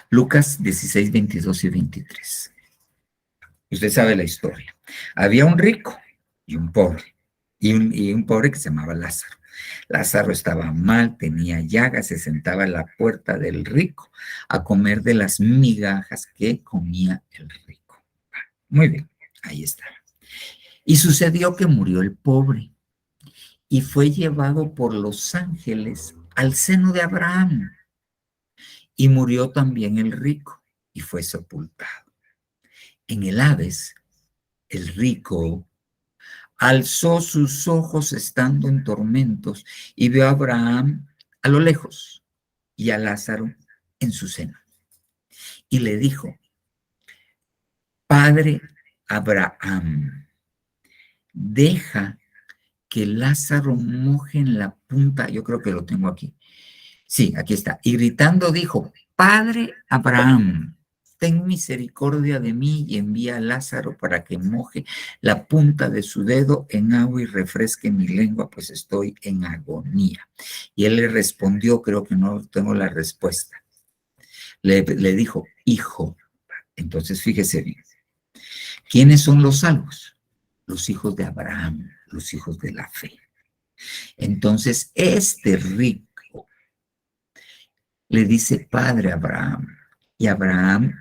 Lucas 16, 22 y 23. Usted sabe la historia. Había un rico y un pobre, y un pobre que se llamaba Lázaro. Lázaro estaba mal, tenía llagas, se sentaba en la puerta del rico a comer de las migajas que comía el rico. Muy bien, ahí está. Y sucedió que murió el pobre y fue llevado por los ángeles al seno de Abraham. Y murió también el rico y fue sepultado. En el Hades, el rico alzó sus ojos estando en tormentos y vio a Abraham a lo lejos y a Lázaro en su seno. Y le dijo: Padre Abraham, deja que Lázaro moje en la punta, yo creo que lo tengo aquí. Sí, aquí está. Y gritando dijo: Padre Abraham, ten misericordia de mí y envía a Lázaro para que moje la punta de su dedo en agua y refresque mi lengua, pues estoy en agonía. Y él le respondió, creo que no tengo la respuesta. Le dijo: hijo. Entonces fíjese bien. ¿Quiénes son los salvos? Los hijos de Abraham, los hijos de la fe. Entonces este rico le dice Padre Abraham, y Abraham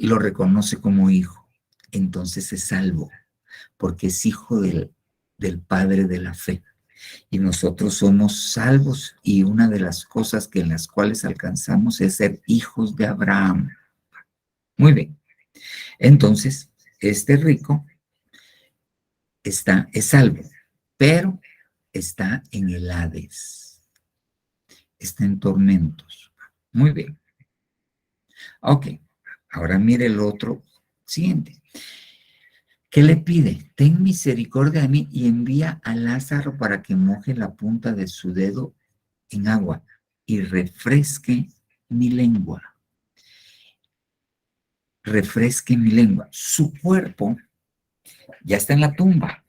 lo reconoce como hijo. Entonces es salvo, porque es hijo del Padre de la fe. Y nosotros somos salvos, y una de las cosas en las cuales alcanzamos es ser hijos de Abraham. Muy bien. Entonces, este rico es salvo, pero está en el Hades. Está en tormentos. Muy bien. Ok, ahora mire el otro siguiente. ¿Qué le pide? Ten misericordia de mí y envía a Lázaro para que moje la punta de su dedo en agua y refresque mi lengua. Refresque mi lengua. Su cuerpo ya está en la tumba.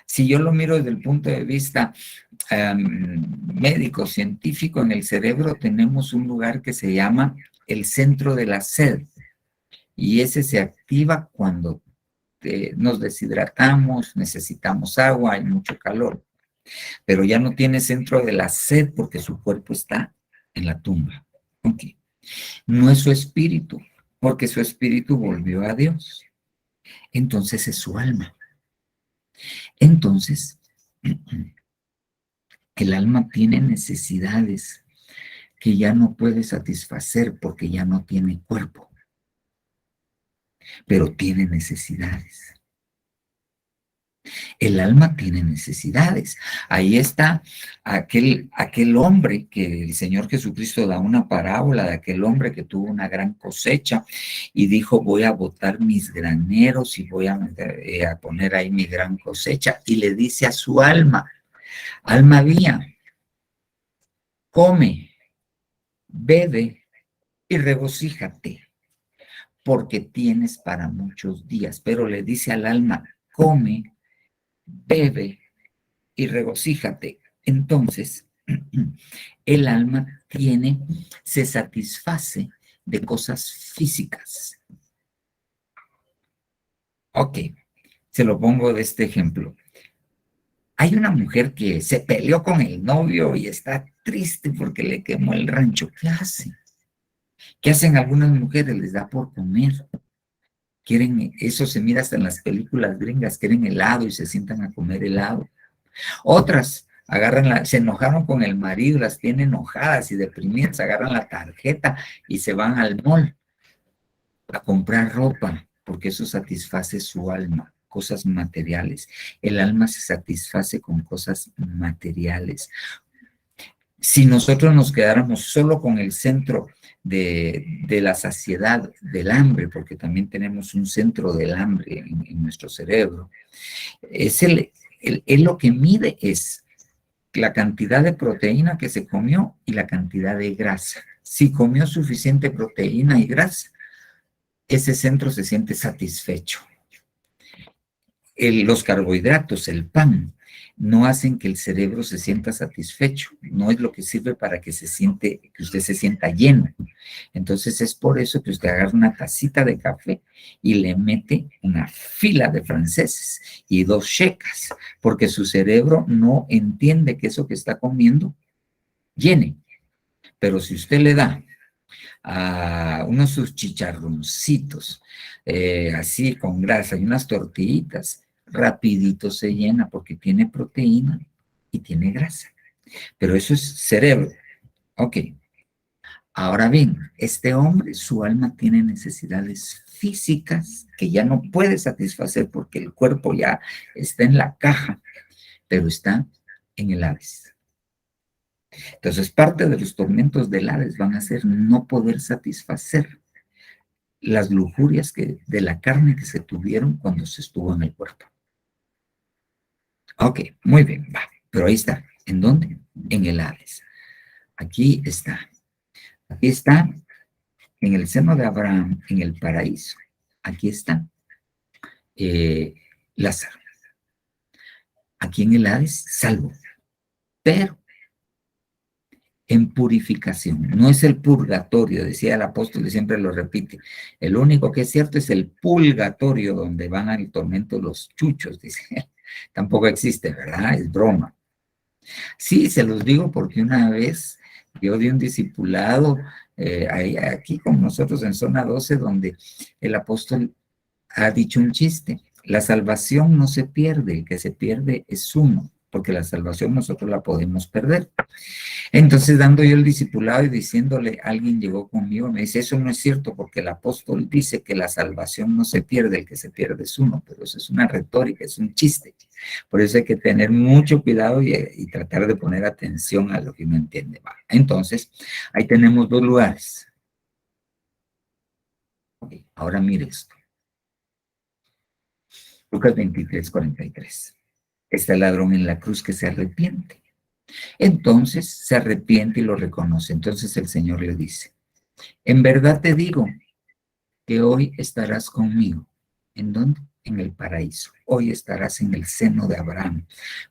Si yo lo miro desde el punto de vista médico, científico, en el cerebro tenemos un lugar que se llama el centro de la sed. Y ese se activa cuando nos deshidratamos, necesitamos agua, hay mucho calor. Pero ya no tiene centro de la sed porque su cuerpo está en la tumba. Ok. No es su espíritu, porque su espíritu volvió a Dios. Entonces es su alma. Entonces, el alma tiene necesidades que ya no puede satisfacer porque ya no tiene cuerpo, pero tiene necesidades. El alma tiene necesidades. Ahí está aquel hombre que el Señor Jesucristo da una parábola de aquel hombre que tuvo una gran cosecha y dijo: voy a botar mis graneros y voy a poner ahí mi gran cosecha. Y le dice a su alma: alma mía, come, bebe y regocíjate, porque tienes para muchos días. Pero le dice al alma: come, bebe y regocíjate. Entonces, el alma se satisface de cosas físicas. Ok, se lo pongo de este ejemplo. Hay una mujer que se peleó con el novio y está triste porque le quemó el rancho. ¿Qué hace? ¿Qué hacen algunas mujeres? Les da por comer. Quieren, eso se mira hasta en las películas gringas, quieren helado y se sientan a comer helado. Otras se enojaron con el marido, las tienen enojadas y deprimidas, agarran la tarjeta y se van al mall a comprar ropa, porque eso satisface su alma, cosas materiales. El alma se satisface con cosas materiales. Si nosotros nos quedáramos solo con el centro de la saciedad, del hambre, porque también tenemos un centro del hambre en nuestro cerebro, es lo que mide es la cantidad de proteína que se comió y la cantidad de grasa. Si comió suficiente proteína y grasa, ese centro se siente satisfecho. Los carbohidratos, el pan, no hacen que el cerebro se sienta satisfecho. No es lo que sirve para que usted se sienta lleno. Entonces es por eso que usted agarra una tacita de café y le mete una fila de franceses y 2 checas, porque su cerebro no entiende que eso que está comiendo llene. Pero si usted le da a unos sus chicharroncitos, así con grasa y unas tortillitas, rapidito se llena porque tiene proteína y tiene grasa. Pero eso es cerebro. Ok. Ahora bien, este hombre, su alma tiene necesidades físicas que ya no puede satisfacer porque el cuerpo ya está en la caja, pero está en el Hades. Entonces, parte de los tormentos del Hades van a ser no poder satisfacer las lujurias de la carne que se tuvieron cuando se estuvo en el cuerpo. Ok, muy bien, va. Pero ahí está. ¿En dónde? En el Hades. Aquí está. Aquí está en el seno de Abraham, en el paraíso. Aquí está Lázaro. Aquí en el Hades, salvo. Pero en purificación. No es el purgatorio, decía el apóstol y siempre lo repite. El único que es cierto es el purgatorio, donde van al tormento los chuchos, dice. Tampoco existe, ¿verdad? Es broma. Sí, se los digo porque una vez yo di un discipulado aquí con nosotros en zona 12, donde el apóstol ha dicho un chiste. La salvación no se pierde, el que se pierde es uno, porque la salvación nosotros la podemos perder. Entonces, dando yo el discipulado y diciéndole, alguien llegó conmigo, me dice, eso no es cierto, porque el apóstol dice que la salvación no se pierde, el que se pierde es uno, pero eso es una retórica, es un chiste. Por eso hay que tener mucho cuidado y tratar de poner atención a lo que uno entiende. Va. Entonces, ahí tenemos 2 lugares. Okay, ahora mire esto. Lucas 23, 43. Está el ladrón en la cruz que se arrepiente. Entonces se arrepiente y lo reconoce. Entonces el Señor le dice, en verdad te digo que hoy estarás conmigo. ¿En dónde? En el paraíso. Hoy estarás en el seno de Abraham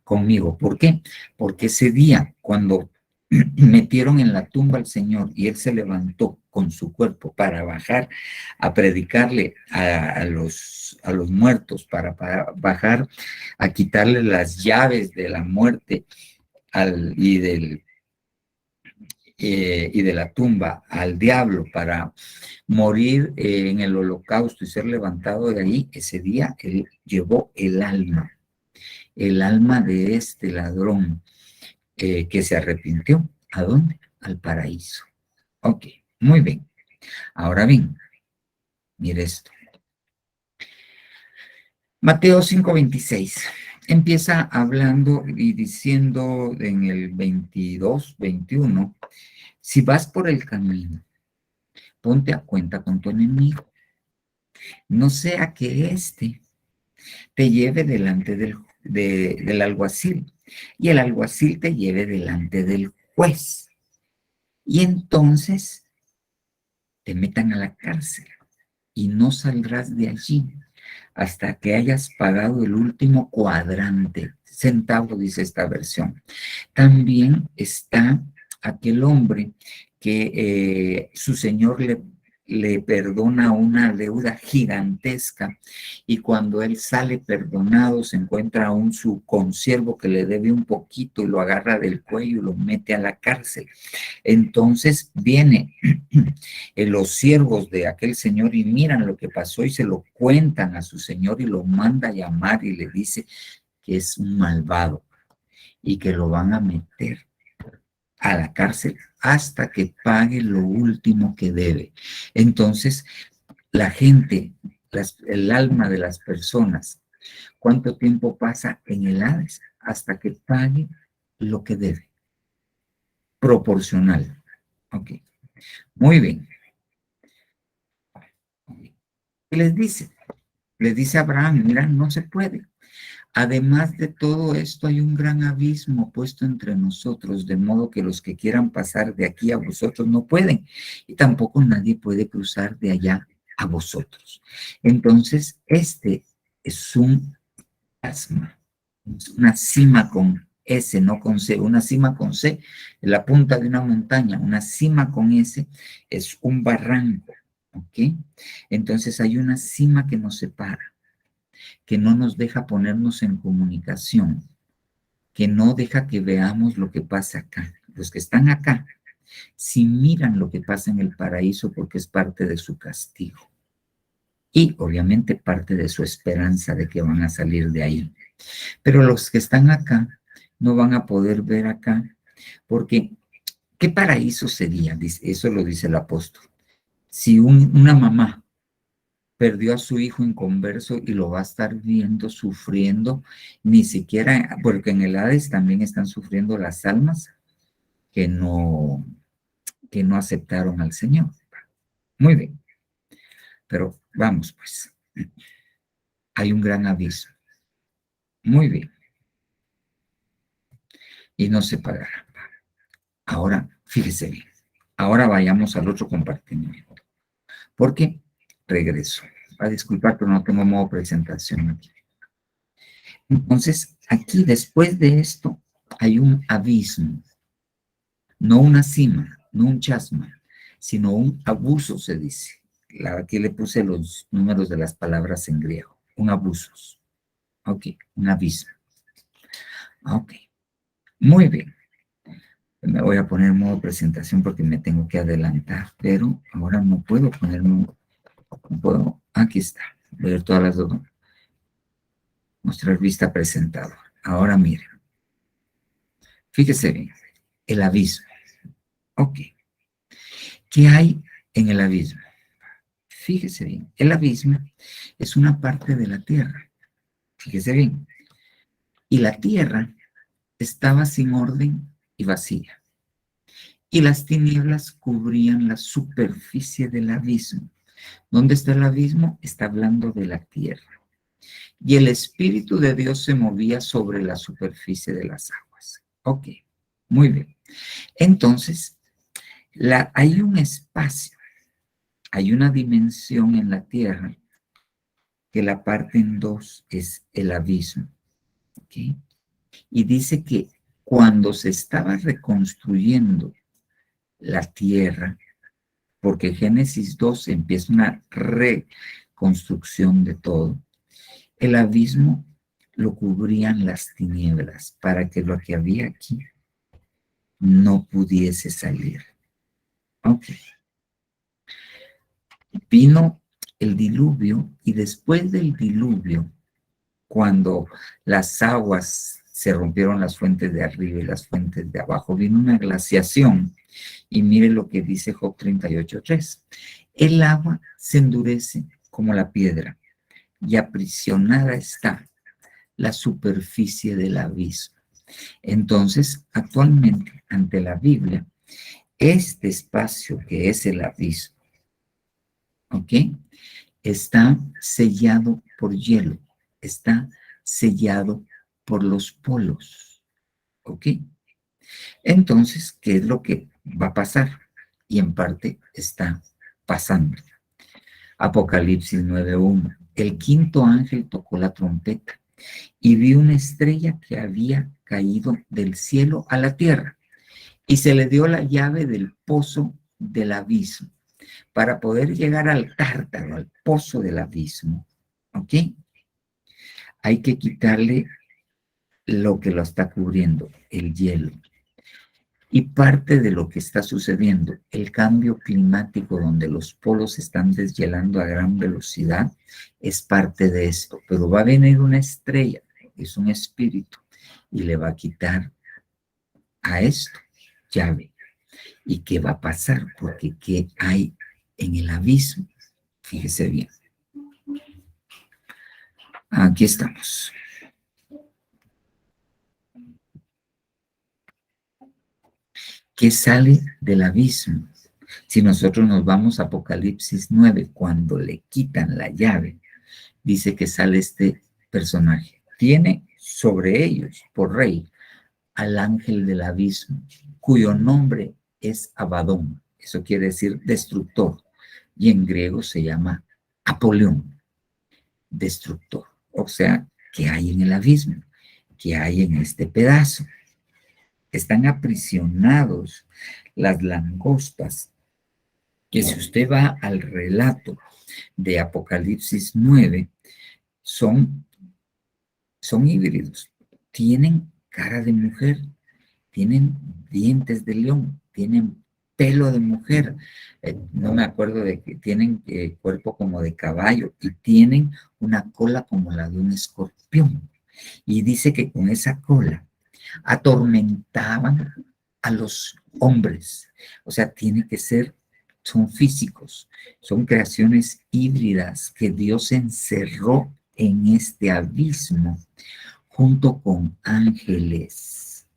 conmigo. ¿Por qué? Porque ese día, cuando metieron en la tumba al Señor y Él se levantó con su cuerpo para bajar a predicarle a los muertos, para bajar a quitarle las llaves de la muerte y de la tumba al diablo para morir en el holocausto y ser levantado de ahí, ese día Él llevó el alma de este ladrón que se arrepintió. ¿A dónde? Al paraíso. Ok, muy bien. Ahora bien, mire esto. Mateo 5:26. Empieza hablando y diciendo en el 22, 21, si vas por el camino, ponte a cuenta con tu enemigo. No sea que éste te lleve delante del alguacil y el alguacil te lleve delante del juez. Y entonces te metan a la cárcel y no saldrás de allí hasta que hayas pagado el último cuadrante. Centavo, dice esta versión. También está aquel hombre que su señor le perdona una deuda gigantesca y cuando él sale perdonado se encuentra aún su consiervo que le debe un poquito y lo agarra del cuello y lo mete a la cárcel. Entonces vienen los siervos de aquel señor y miran lo que pasó y se lo cuentan a su señor y lo manda a llamar y le dice que es un malvado y que lo van a meter a la cárcel hasta que pague lo último que debe. Entonces, la gente, el alma de las personas, ¿cuánto tiempo pasa en el Hades? Hasta que pague lo que debe. Proporcional. Ok. Muy bien. ¿Qué les dice? Les dice a Abraham, mira, no se puede. Además de todo esto, hay un gran abismo puesto entre nosotros, de modo que los que quieran pasar de aquí a vosotros no pueden, y tampoco nadie puede cruzar de allá a vosotros. Entonces, este es un asma, una cima con S, no con C, una cima con C, en la punta de una montaña, una cima con S es un barranco, ¿ok? Entonces hay una cima que nos separa, que no nos deja ponernos en comunicación, que no deja que veamos lo que pasa acá. Los que están acá, si miran lo que pasa en el paraíso porque es parte de su castigo y obviamente parte de su esperanza de que van a salir de ahí. Pero los que están acá no van a poder ver acá porque ¿qué paraíso sería? Eso lo dice el apóstol. Si una mamá perdió a su hijo inconverso y lo va a estar viendo, sufriendo, ni siquiera, porque en el Hades también están sufriendo las almas que no aceptaron al Señor. Muy bien, pero vamos pues, hay un gran aviso. Muy bien. Y no se pagará. Ahora, fíjese bien, ahora vayamos al otro compartimiento. Porque regreso. Va a disculpar, pero no tengo modo presentación aquí. Entonces, aquí después de esto hay un abismo, no una cima, no un chasma, sino un abuso, se dice. Aquí le puse los números de las palabras en griego, un abuso. Ok, un abismo. Ok, muy bien. Me voy a poner en modo presentación porque me tengo que adelantar, pero ahora no puedo ponerme, no puedo, aquí está, ver todas las dos. Mostrar vista presentador. Ahora miren. Fíjese bien. El abismo. Ok. ¿Qué hay en el abismo? Fíjese bien. El abismo es una parte de la tierra. Fíjese bien. Y la tierra estaba sin orden y vacía. Y las tinieblas cubrían la superficie del abismo. ¿Dónde está el abismo? Está hablando de la tierra. Y el Espíritu de Dios se movía sobre la superficie de las aguas. Ok, muy bien. Entonces, hay un espacio, hay una dimensión en la tierra que la parte en dos es el abismo. ¿Ok? Y dice que cuando se estaba reconstruyendo la tierra, porque Génesis 2 empieza una reconstrucción de todo, el abismo lo cubrían las tinieblas para que lo que había aquí no pudiese salir. Ok. Vino el diluvio y después del diluvio, cuando las aguas se rompieron las fuentes de arriba y las fuentes de abajo, vino una glaciación. Y mire lo que dice Job 38:3. El agua se endurece como la piedra y aprisionada está la superficie del abismo. Entonces, actualmente, ante la Biblia, este espacio que es el abismo, ¿ok? Está sellado por hielo, está sellado por los polos, ¿ok? Entonces, ¿qué es lo que va a pasar? Y en parte está pasando. Apocalipsis 9:1. El quinto ángel tocó la trompeta y vi una estrella que había caído del cielo a la tierra y se le dio la llave del pozo del abismo. Para poder llegar al tártaro, al pozo del abismo, ¿ok? Hay que quitarle lo que lo está cubriendo, el hielo. Y parte de lo que está sucediendo, el cambio climático donde los polos están deshielando a gran velocidad, es parte de esto. Pero va a venir una estrella, es un espíritu, y le va a quitar a esto llave. ¿Y qué va a pasar? Porque ¿qué hay en el abismo? Fíjese bien. Aquí estamos. ¿Qué sale del abismo? Si nosotros nos vamos a Apocalipsis 9, cuando le quitan la llave, dice que sale este personaje. Tiene sobre ellos, por rey, al ángel del abismo, cuyo nombre es Abadón. Eso quiere decir destructor. Y en griego se llama Apolión, destructor. O sea, ¿qué hay en el abismo? ¿Qué hay en este pedazo? Están aprisionados las langostas, que si usted va al relato de Apocalipsis 9, son híbridos, tienen cara de mujer, tienen dientes de león, tienen pelo de mujer, no me acuerdo de que tienen cuerpo como de caballo y tienen una cola como la de un escorpión. Y dice que con esa cola atormentaban a los hombres. O sea, tiene que ser, son físicos, son creaciones híbridas que Dios encerró en este abismo junto con ángeles.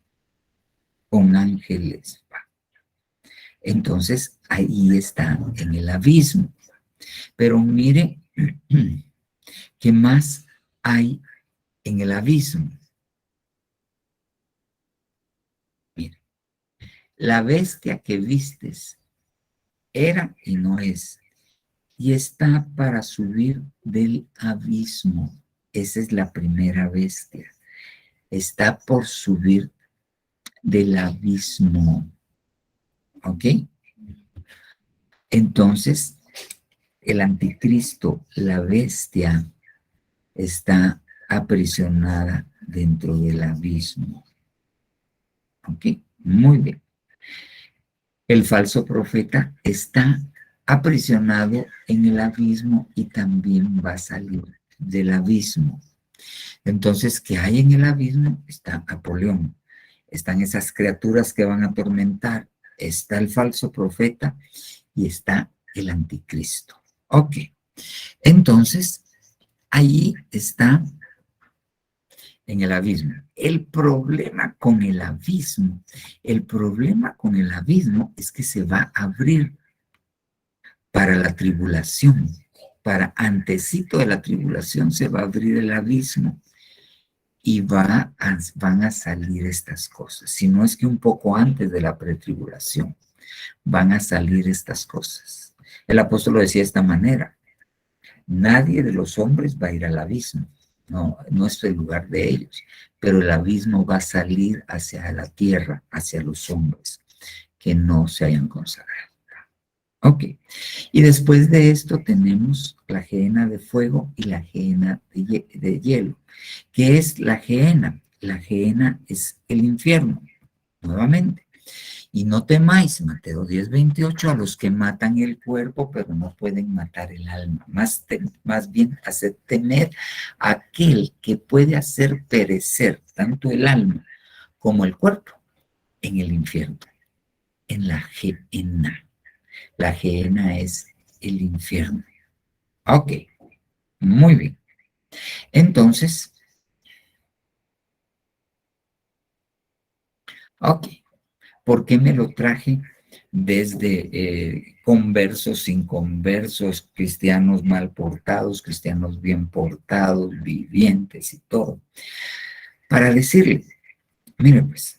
Con ángeles. Entonces, ahí está en el abismo. Pero mire, ¿qué más hay en el abismo? Mire, la bestia que vistes era y no es, y está para subir del abismo. Esa es la primera bestia. Está por subir del abismo. ¿Ok? Entonces, el anticristo, la bestia, está aprisionada dentro del abismo. ¿Ok? Muy bien. El falso profeta está aprisionado en el abismo y también va a salir del abismo. Entonces, ¿qué hay en el abismo? Está Apolión. Están esas criaturas que van a atormentar. Está el falso profeta y está el anticristo. Ok. Entonces, ahí está en el abismo. El problema con el abismo es que se va a abrir para la tribulación. Para antecito de la tribulación se va a abrir el abismo y van a salir estas cosas. Si no es que un poco antes de la pretribulación van a salir estas cosas. El apóstol lo decía de esta manera: nadie de los hombres va a ir al abismo. No es el lugar de ellos, pero el abismo va a salir hacia la tierra, hacia los hombres que no se hayan consagrado. Ok, y después de esto tenemos la gehenna de fuego y la gehenna de hielo. ¿Qué es la gehenna? La gehenna es el infierno, nuevamente. Y no temáis, Mateo 10:28, a los que matan el cuerpo, pero no pueden matar el alma. Más bien, hacer temer a aquel que puede hacer perecer tanto el alma como el cuerpo en el infierno, en la gehenna. La gehenna es el infierno. Ok, muy bien. Entonces, ok. ¿Por qué me lo traje desde conversos, inconversos, cristianos mal portados, cristianos bien portados, vivientes y todo? Para decirle, mire pues,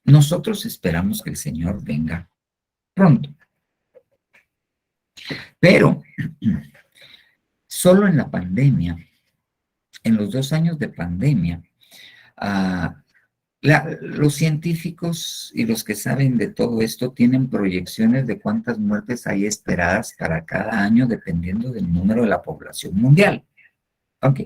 nosotros esperamos que el Señor venga pronto. Pero solo en la pandemia, en los 2 años de pandemia, Los científicos y los que saben de todo esto tienen proyecciones de cuántas muertes hay esperadas para cada año dependiendo del número de la población mundial. Ok.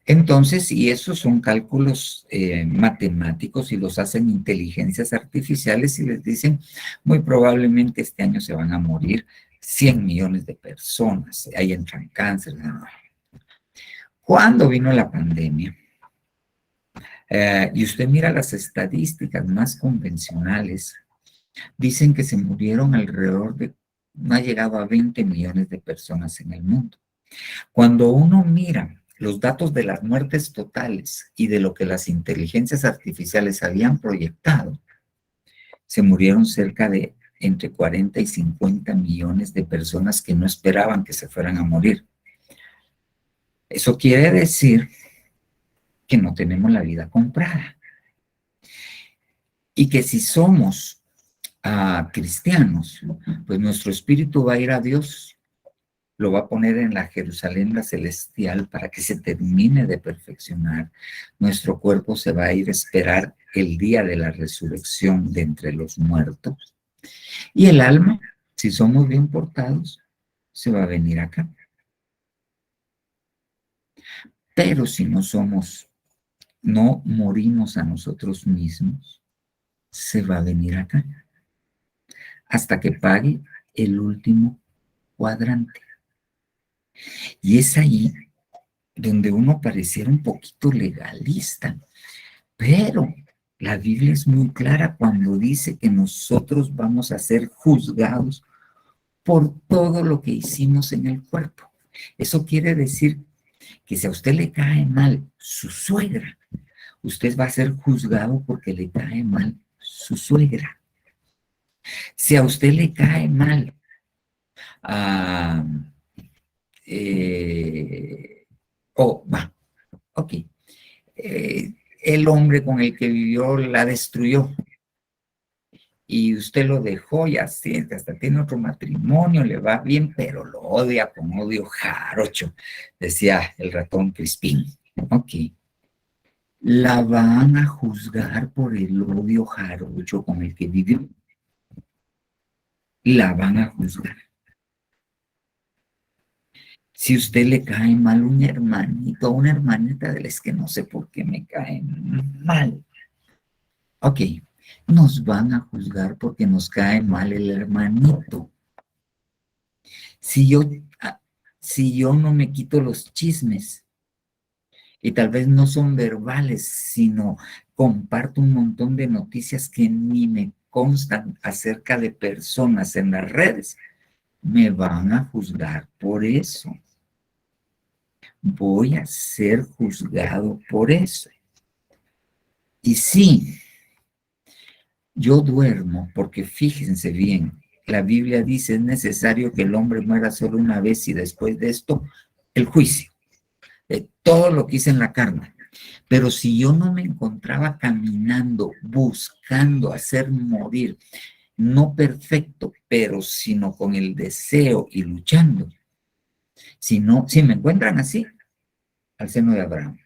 Entonces, y esos son cálculos matemáticos y los hacen inteligencias artificiales y les dicen, muy probablemente este año se van a morir 100 millones de personas, ahí entran cáncer. ¿Cuándo vino la pandemia? Y usted mira las estadísticas más convencionales, dicen que se murieron alrededor de, no ha llegado a 20 millones de personas en el mundo. Cuando uno mira los datos de las muertes totales y de lo que las inteligencias artificiales habían proyectado, se murieron cerca de entre 40 y 50 millones de personas que no esperaban que se fueran a morir. Eso quiere decir que no tenemos la vida comprada. Y que si somos cristianos, pues nuestro espíritu va a ir a Dios, lo va a poner en la Jerusalén la celestial para que se termine de perfeccionar. Nuestro cuerpo se va a ir a esperar el día de la resurrección de entre los muertos. Y el alma, si somos bien portados, se va a venir acá. Pero si no somos, no morimos a nosotros mismos, se va a venir acá. Hasta que pague el último cuadrante. Y es ahí donde uno pareciera un poquito legalista, pero la Biblia es muy clara cuando dice que nosotros vamos a ser juzgados por todo lo que hicimos en el cuerpo. Eso quiere decir que si a usted le cae mal su suegra, usted va a ser juzgado porque le cae mal su suegra. Si a usted le cae mal el hombre con el que vivió la destruyó y usted lo dejó y así, hasta tiene otro matrimonio, le va bien, pero lo odia con odio jarocho, decía el ratón Crispín. Ok. La van a juzgar por el odio jarocho con el que vivió. La van a juzgar. Si usted le cae mal un hermanito o una hermanita de las que no sé por qué me caen mal. Ok, nos van a juzgar porque nos cae mal el hermanito. Si yo no me quito los chismes, y tal vez no son verbales, sino comparto un montón de noticias que ni me constan acerca de personas en las redes, me van a juzgar por eso. Voy a ser juzgado por eso. Y sí, yo duermo porque fíjense bien, la Biblia dice es necesario que el hombre muera solo una vez y después de esto el juicio de todo lo que hice en la carne. Pero si yo no me encontraba caminando, buscando hacer morir, no perfecto, pero sino con el deseo y luchando, si me encuentran así, al seno de Abraham,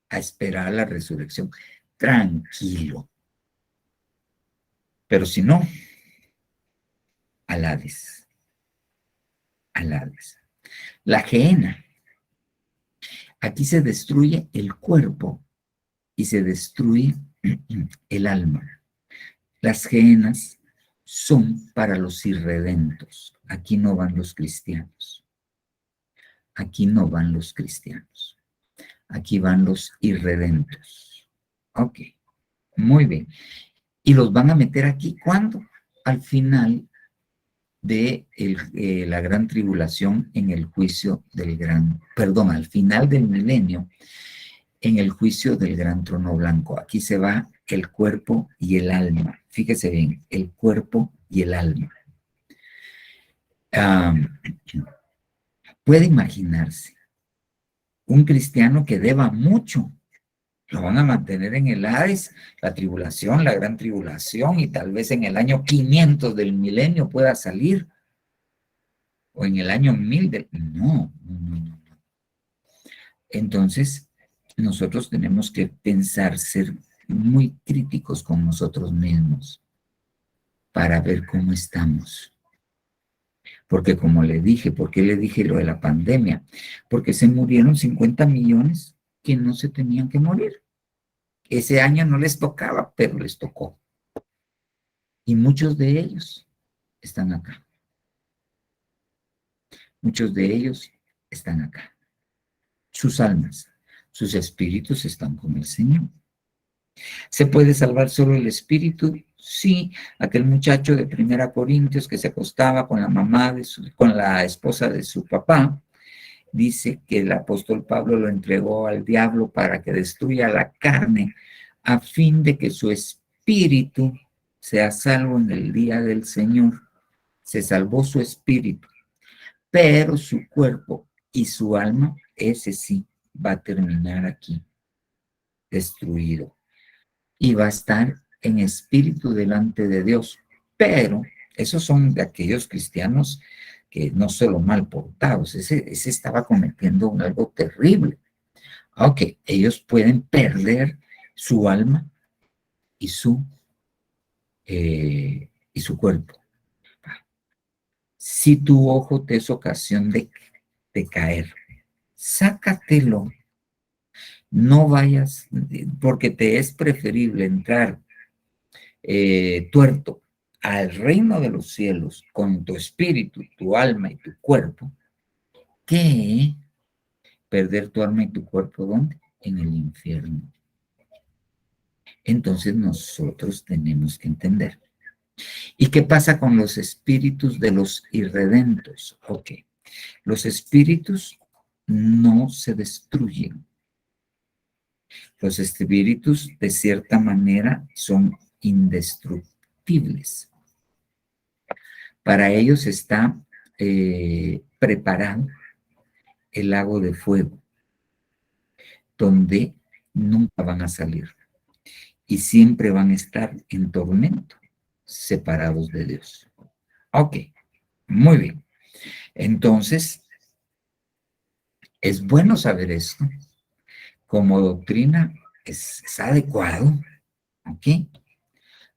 a esperar la resurrección, tranquilo. Pero si no, al Hades. Al Hades. La gehenna. Aquí se destruye el cuerpo y se destruye el alma. Las gehennas son para los irredentos. Aquí no van los cristianos. Aquí no van los cristianos. Aquí van los irredentos. Ok, muy bien. Y los van a meter aquí, ¿cuándo? Al final de la gran tribulación en el juicio al final del milenio, en el juicio del gran trono blanco. Aquí se va el cuerpo y el alma. Fíjese bien, el cuerpo y el alma. Puede imaginarse un cristiano que deba mucho, lo van a mantener en el Hades, la tribulación, la gran tribulación, y tal vez en el año 500 del milenio pueda salir, o en el año 1000 No. Entonces, nosotros tenemos que pensar, ser muy críticos con nosotros mismos para ver cómo estamos. Porque como le dije, ¿por qué le dije lo de la pandemia? Porque se murieron 50 millones que no se tenían que morir. Ese año no les tocaba, pero les tocó. Y muchos de ellos están acá. Muchos de ellos están acá. Sus almas, sus espíritus están con el Señor. ¿Se puede salvar solo el espíritu? Sí, aquel muchacho de 1 Corintios que se acostaba con la mamá con la esposa de su papá, dice que el apóstol Pablo lo entregó al diablo para que destruya la carne a fin de que su espíritu sea salvo en el día del Señor. Se salvó su espíritu, pero su cuerpo y su alma, ese sí, va a terminar aquí, destruido. Y va a estar en espíritu delante de Dios. Pero esos son de aquellos cristianos que no solo mal portados, ese estaba cometiendo algo terrible. Ok, ellos pueden perder su alma y su cuerpo. Si tu ojo te es ocasión de caer, sácatelo. No vayas, porque te es preferible entrar tuerto al reino de los cielos con tu espíritu, tu alma y tu cuerpo, que perder tu alma y tu cuerpo, ¿dónde? En el infierno. Entonces nosotros tenemos que entender. ¿Y qué pasa con los espíritus de los irredentos? Ok, los espíritus no se destruyen. Los espíritus, de cierta manera, son indestructibles. Para ellos está preparado el lago de fuego, donde nunca van a salir y siempre van a estar en tormento, separados de Dios. Ok, muy bien. Entonces, es bueno saber esto. Como doctrina es adecuado, ¿ok?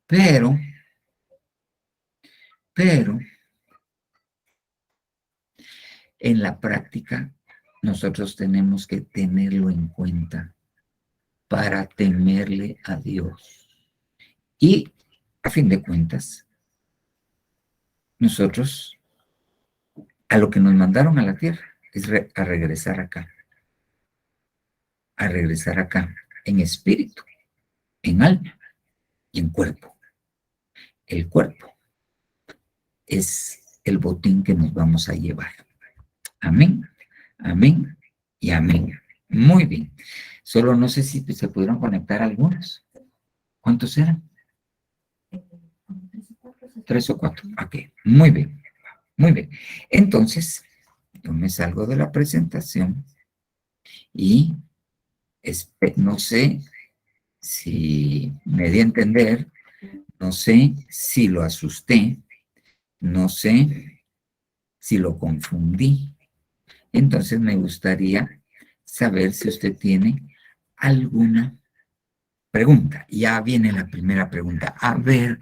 Pero, en la práctica, nosotros tenemos que tenerlo en cuenta para temerle a Dios. Y, a fin de cuentas, nosotros, a lo que nos mandaron a la tierra, es a regresar acá. A regresar acá, en espíritu, en alma y en cuerpo. El cuerpo es el botín que nos vamos a llevar. Amén, amén y amén. Muy bien. Solo no sé si se pudieron conectar algunos. ¿Cuántos eran? 3 o 4. Ok, muy bien. Muy bien. Entonces, yo me salgo de la presentación y no sé si me di a entender, no sé si lo asusté, no sé si lo confundí. Entonces me gustaría saber si usted tiene alguna pregunta. Ya viene la primera pregunta. A ver,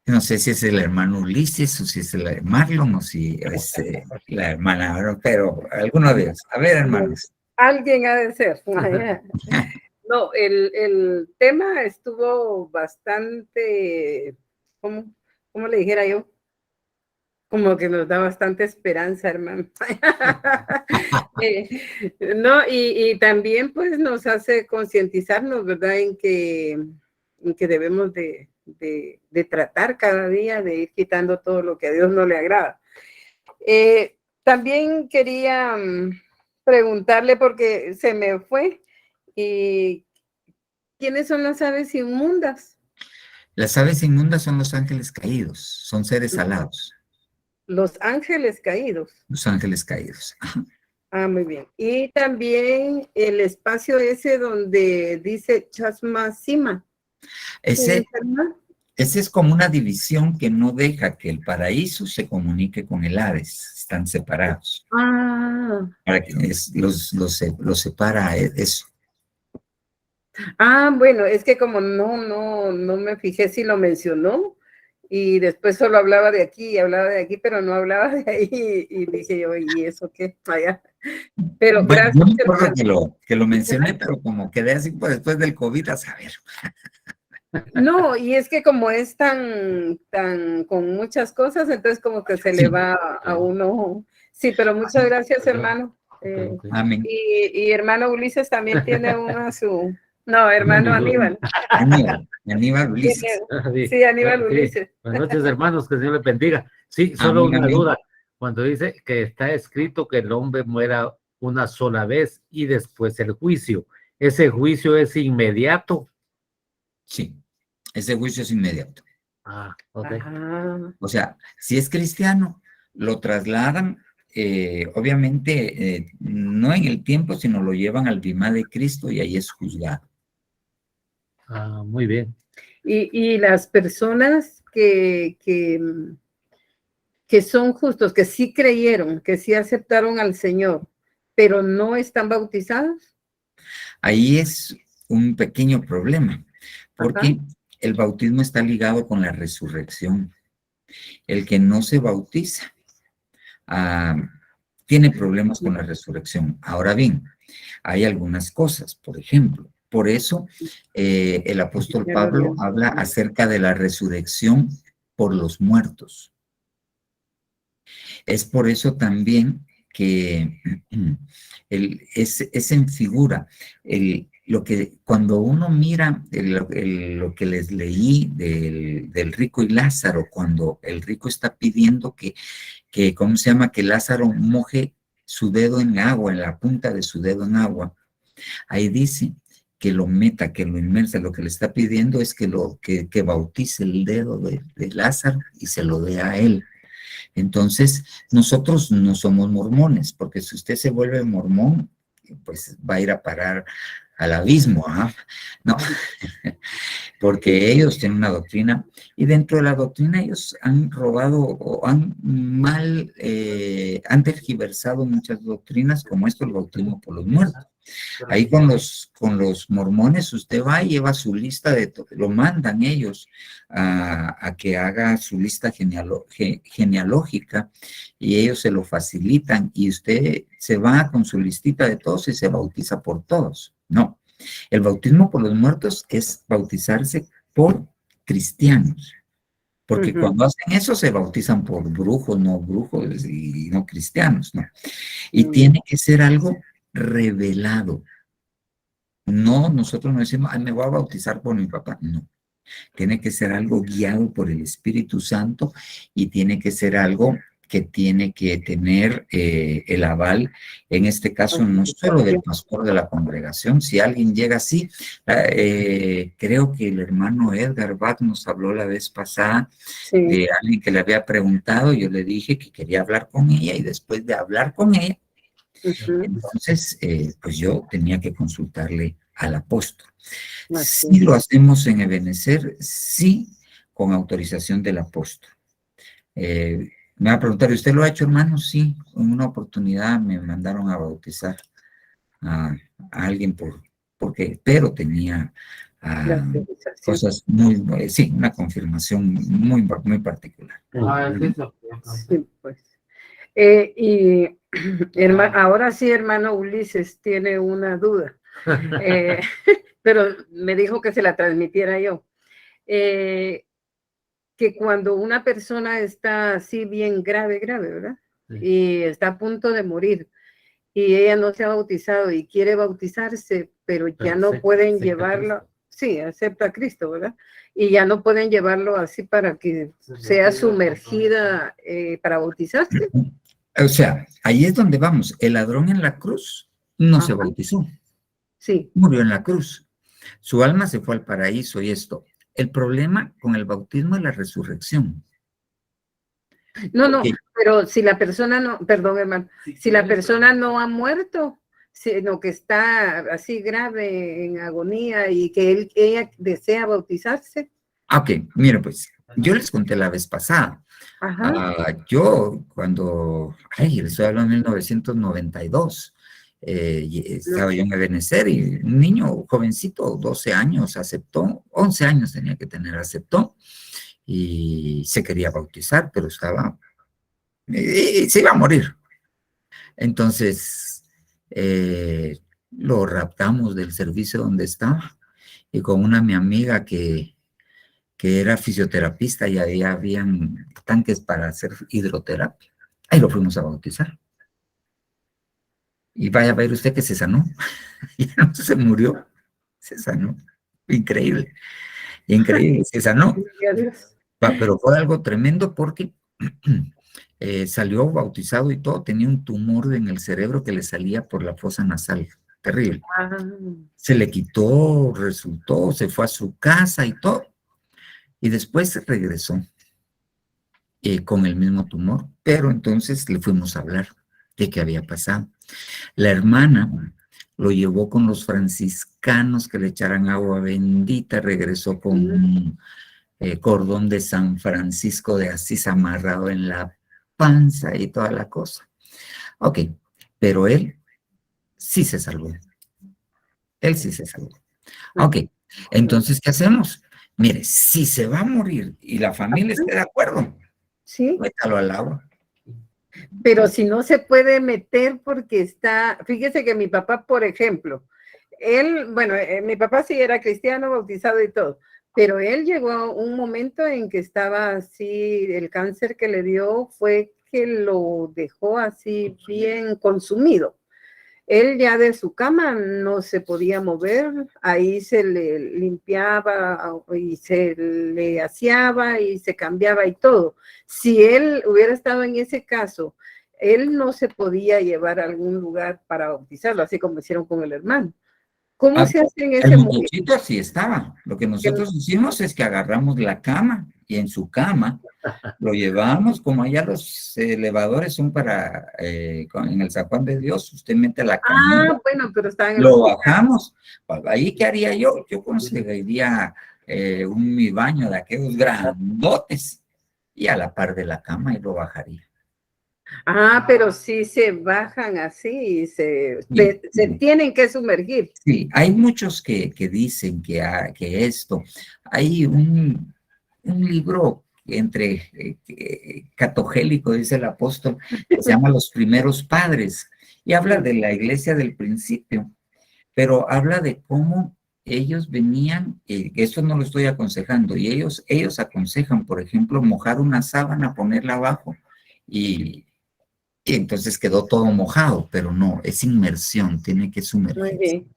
no sé si es el hermano Ulises o si es el Marlon o si es la hermana, pero alguno de ellos. A ver, hermanos. Alguien ha de ser. No, el tema estuvo bastante, ¿cómo le dijera yo? Como que nos da bastante esperanza, hermano. No, y también pues nos hace concientizarnos, ¿verdad? En que debemos de tratar cada día de ir quitando todo lo que a Dios no le agrada. También quería preguntarle, porque se me fue, ¿quiénes son las aves inmundas? Las aves inmundas son los ángeles caídos, son seres alados. Los ángeles caídos. Los ángeles caídos. Ajá. Ah, muy bien. Y también el espacio ese donde dice Chasma Sima. Ese es como una división que no deja que el paraíso se comunique con el Hades. Están separados. Ah. Para que los separa eso. Bueno, es que como no me fijé si lo mencionó y después solo hablaba de aquí y hablaba de aquí, pero no hablaba de ahí y dije yo, ¿y eso qué? Allá. Pero Bueno, gracias, yo me acuerdo hermano. que lo mencioné, pero como quedé así pues, después del COVID, a saber. No, y es que como es con muchas cosas, entonces como que se le Sí, va a uno. Sí, pero muchas gracias, hermano. Ok. amén. Y hermano Ulises también tiene no, hermano Aníbal. Aníbal Ulises. Sí, Aníbal Sí. Ulises. Buenas noches, hermanos, que el Señor les bendiga. Sí, solo Amén, una amén. duda. Cuando dice que está escrito que el hombre muera una sola vez y después el juicio, ¿ese juicio es inmediato? Sí, ese juicio es inmediato. Ok. Ajá. O sea, si es cristiano, lo trasladan, obviamente, no en el tiempo, sino lo llevan al bimá de Cristo y ahí es juzgado. Muy bien. Y las personas que son justos, que sí creyeron, que sí aceptaron al Señor, pero no están bautizados. Ahí es un pequeño problema, porque Ajá. el bautismo está ligado con la resurrección. El que no se bautiza tiene problemas con la resurrección. Ahora bien, hay algunas cosas, por ejemplo, por eso el apóstol Pablo habla acerca de la resurrección por los muertos. Es por eso también que es en figura. Lo que, cuando uno mira lo que les leí del rico y Lázaro, cuando el rico está pidiendo ¿cómo se llama? Que Lázaro moje su dedo en agua, en la punta de su dedo en agua. Ahí dice que lo meta, que lo inmersa. Lo que le está pidiendo es que bautice el dedo de Lázaro y se lo dé a él. Entonces, nosotros no somos mormones, porque si usted se vuelve mormón, pues va a ir a parar al abismo, ¿ah? No, porque ellos tienen una doctrina y dentro de la doctrina ellos han robado o han han tergiversado muchas doctrinas como esto, el bautismo por los muertos. Ahí con los mormones usted va y lleva su lista lo mandan ellos a que haga su lista genealógica y ellos se lo facilitan y usted se va con su listita de todos y se bautiza por todos. No, el bautismo por los muertos es bautizarse por cristianos. Porque cuando hacen eso se bautizan por brujos y no cristianos, ¿no? Y tiene que ser algo revelado. No, nosotros no decimos, ay, me voy a bautizar por mi papá. No, tiene que ser algo guiado por el Espíritu Santo y tiene que ser algo que tiene que tener el aval, en este caso, no solo del pastor de la congregación. Si alguien llega así, creo que el hermano Edgar Bach nos habló la vez pasada de alguien que le había preguntado, yo le dije que quería hablar con ella y después de hablar con ella, entonces, pues yo tenía que consultarle al apóstol. Si lo hacemos en Ebenezer, sí, con autorización del apóstol. Me va a preguntar, ¿usted lo ha hecho, hermano? Sí, en una oportunidad me mandaron a bautizar a alguien pero tenía cosas sí, una confirmación muy particular. Sí, pues. Ahora sí, hermano Ulises, tiene una duda, pero me dijo que se la transmitiera yo. Que cuando una persona está así bien grave, ¿verdad? Sí. Y está a punto de morir y ella no se ha bautizado y quiere bautizarse, pero ya no pueden llevarlo, sí, acepta a Cristo, ¿verdad? Y ya no pueden llevarlo así para que sea sumergida para bautizarse. O sea, ahí es donde vamos. El ladrón en la cruz no se bautizó. Sí. Murió en la cruz. Su alma se fue al paraíso y esto. El problema con el bautismo es la resurrección. No, pero si la persona no, perdón, hermano, si la persona no ha muerto, sino que está así grave en agonía y que ella desea bautizarse. Ok, mira, pues, yo les conté la vez pasada. Yo cuando, les estoy hablando de 1992, y estaba yo en Ebenezer y un niño jovencito, 12 años, aceptó, 11 años tenía que tener, aceptó y se quería bautizar, pero estaba, se iba a morir. Entonces, lo raptamos del servicio donde estaba y con una mi amiga que era fisioterapista y ahí habían tanques para hacer hidroterapia. Ahí lo fuimos a bautizar. Y vaya a ver usted que se sanó. Ya no se murió, se sanó. Increíble, increíble, se sanó. Pero fue algo tremendo porque salió bautizado y todo, tenía un tumor en el cerebro que le salía por la fosa nasal. Terrible. Se le quitó, resultó, se fue a su casa y todo. Y después regresó con el mismo tumor, pero entonces le fuimos a hablar de qué había pasado. La hermana lo llevó con los franciscanos que le echaran agua bendita, regresó con un cordón de San Francisco de Asís amarrado en la panza y toda la cosa. Ok, pero él sí se salvó. Él sí se salvó. Ok, entonces, ¿qué hacemos? Mire, si se va a morir y la familia está de acuerdo, sí, métalo al agua. Pero si no se puede meter porque está, fíjese que mi papá, por ejemplo, él, bueno, mi papá sí era cristiano, bautizado y todo, pero él llegó a un momento en que estaba así, el cáncer que le dio fue que lo dejó así bien consumido. Él ya de su cama no se podía mover, ahí se le limpiaba y se le aseaba y se cambiaba y todo. Si él hubiera estado en ese caso, él no se podía llevar a algún lugar para bautizarlo, así como hicieron con el hermano. ¿Cómo se hace en ese El momento? muchachito así estaba. Lo que nosotros hicimos es que agarramos la cama y en su cama lo llevamos, como allá los elevadores son para, en el San Juan de Dios, usted mete la cama. Ah, bueno, pero está en el Lo bajamos. Ahí, ¿qué haría yo? Yo conseguiría mi baño de aquellos grandotes y a la par de la cama y lo bajaría. Ah, pero sí se bajan así y se tienen que sumergir. Sí, hay muchos que dicen que esto, hay un libro entre catogélico, dice el apóstol, que se llama Los Primeros Padres, y habla de la iglesia del principio, pero habla de cómo ellos venían, esto no lo estoy aconsejando, y ellos aconsejan, por ejemplo, mojar una sábana, ponerla abajo, y entonces quedó todo mojado, pero no, es inmersión, tiene que sumergirse. Muy bien.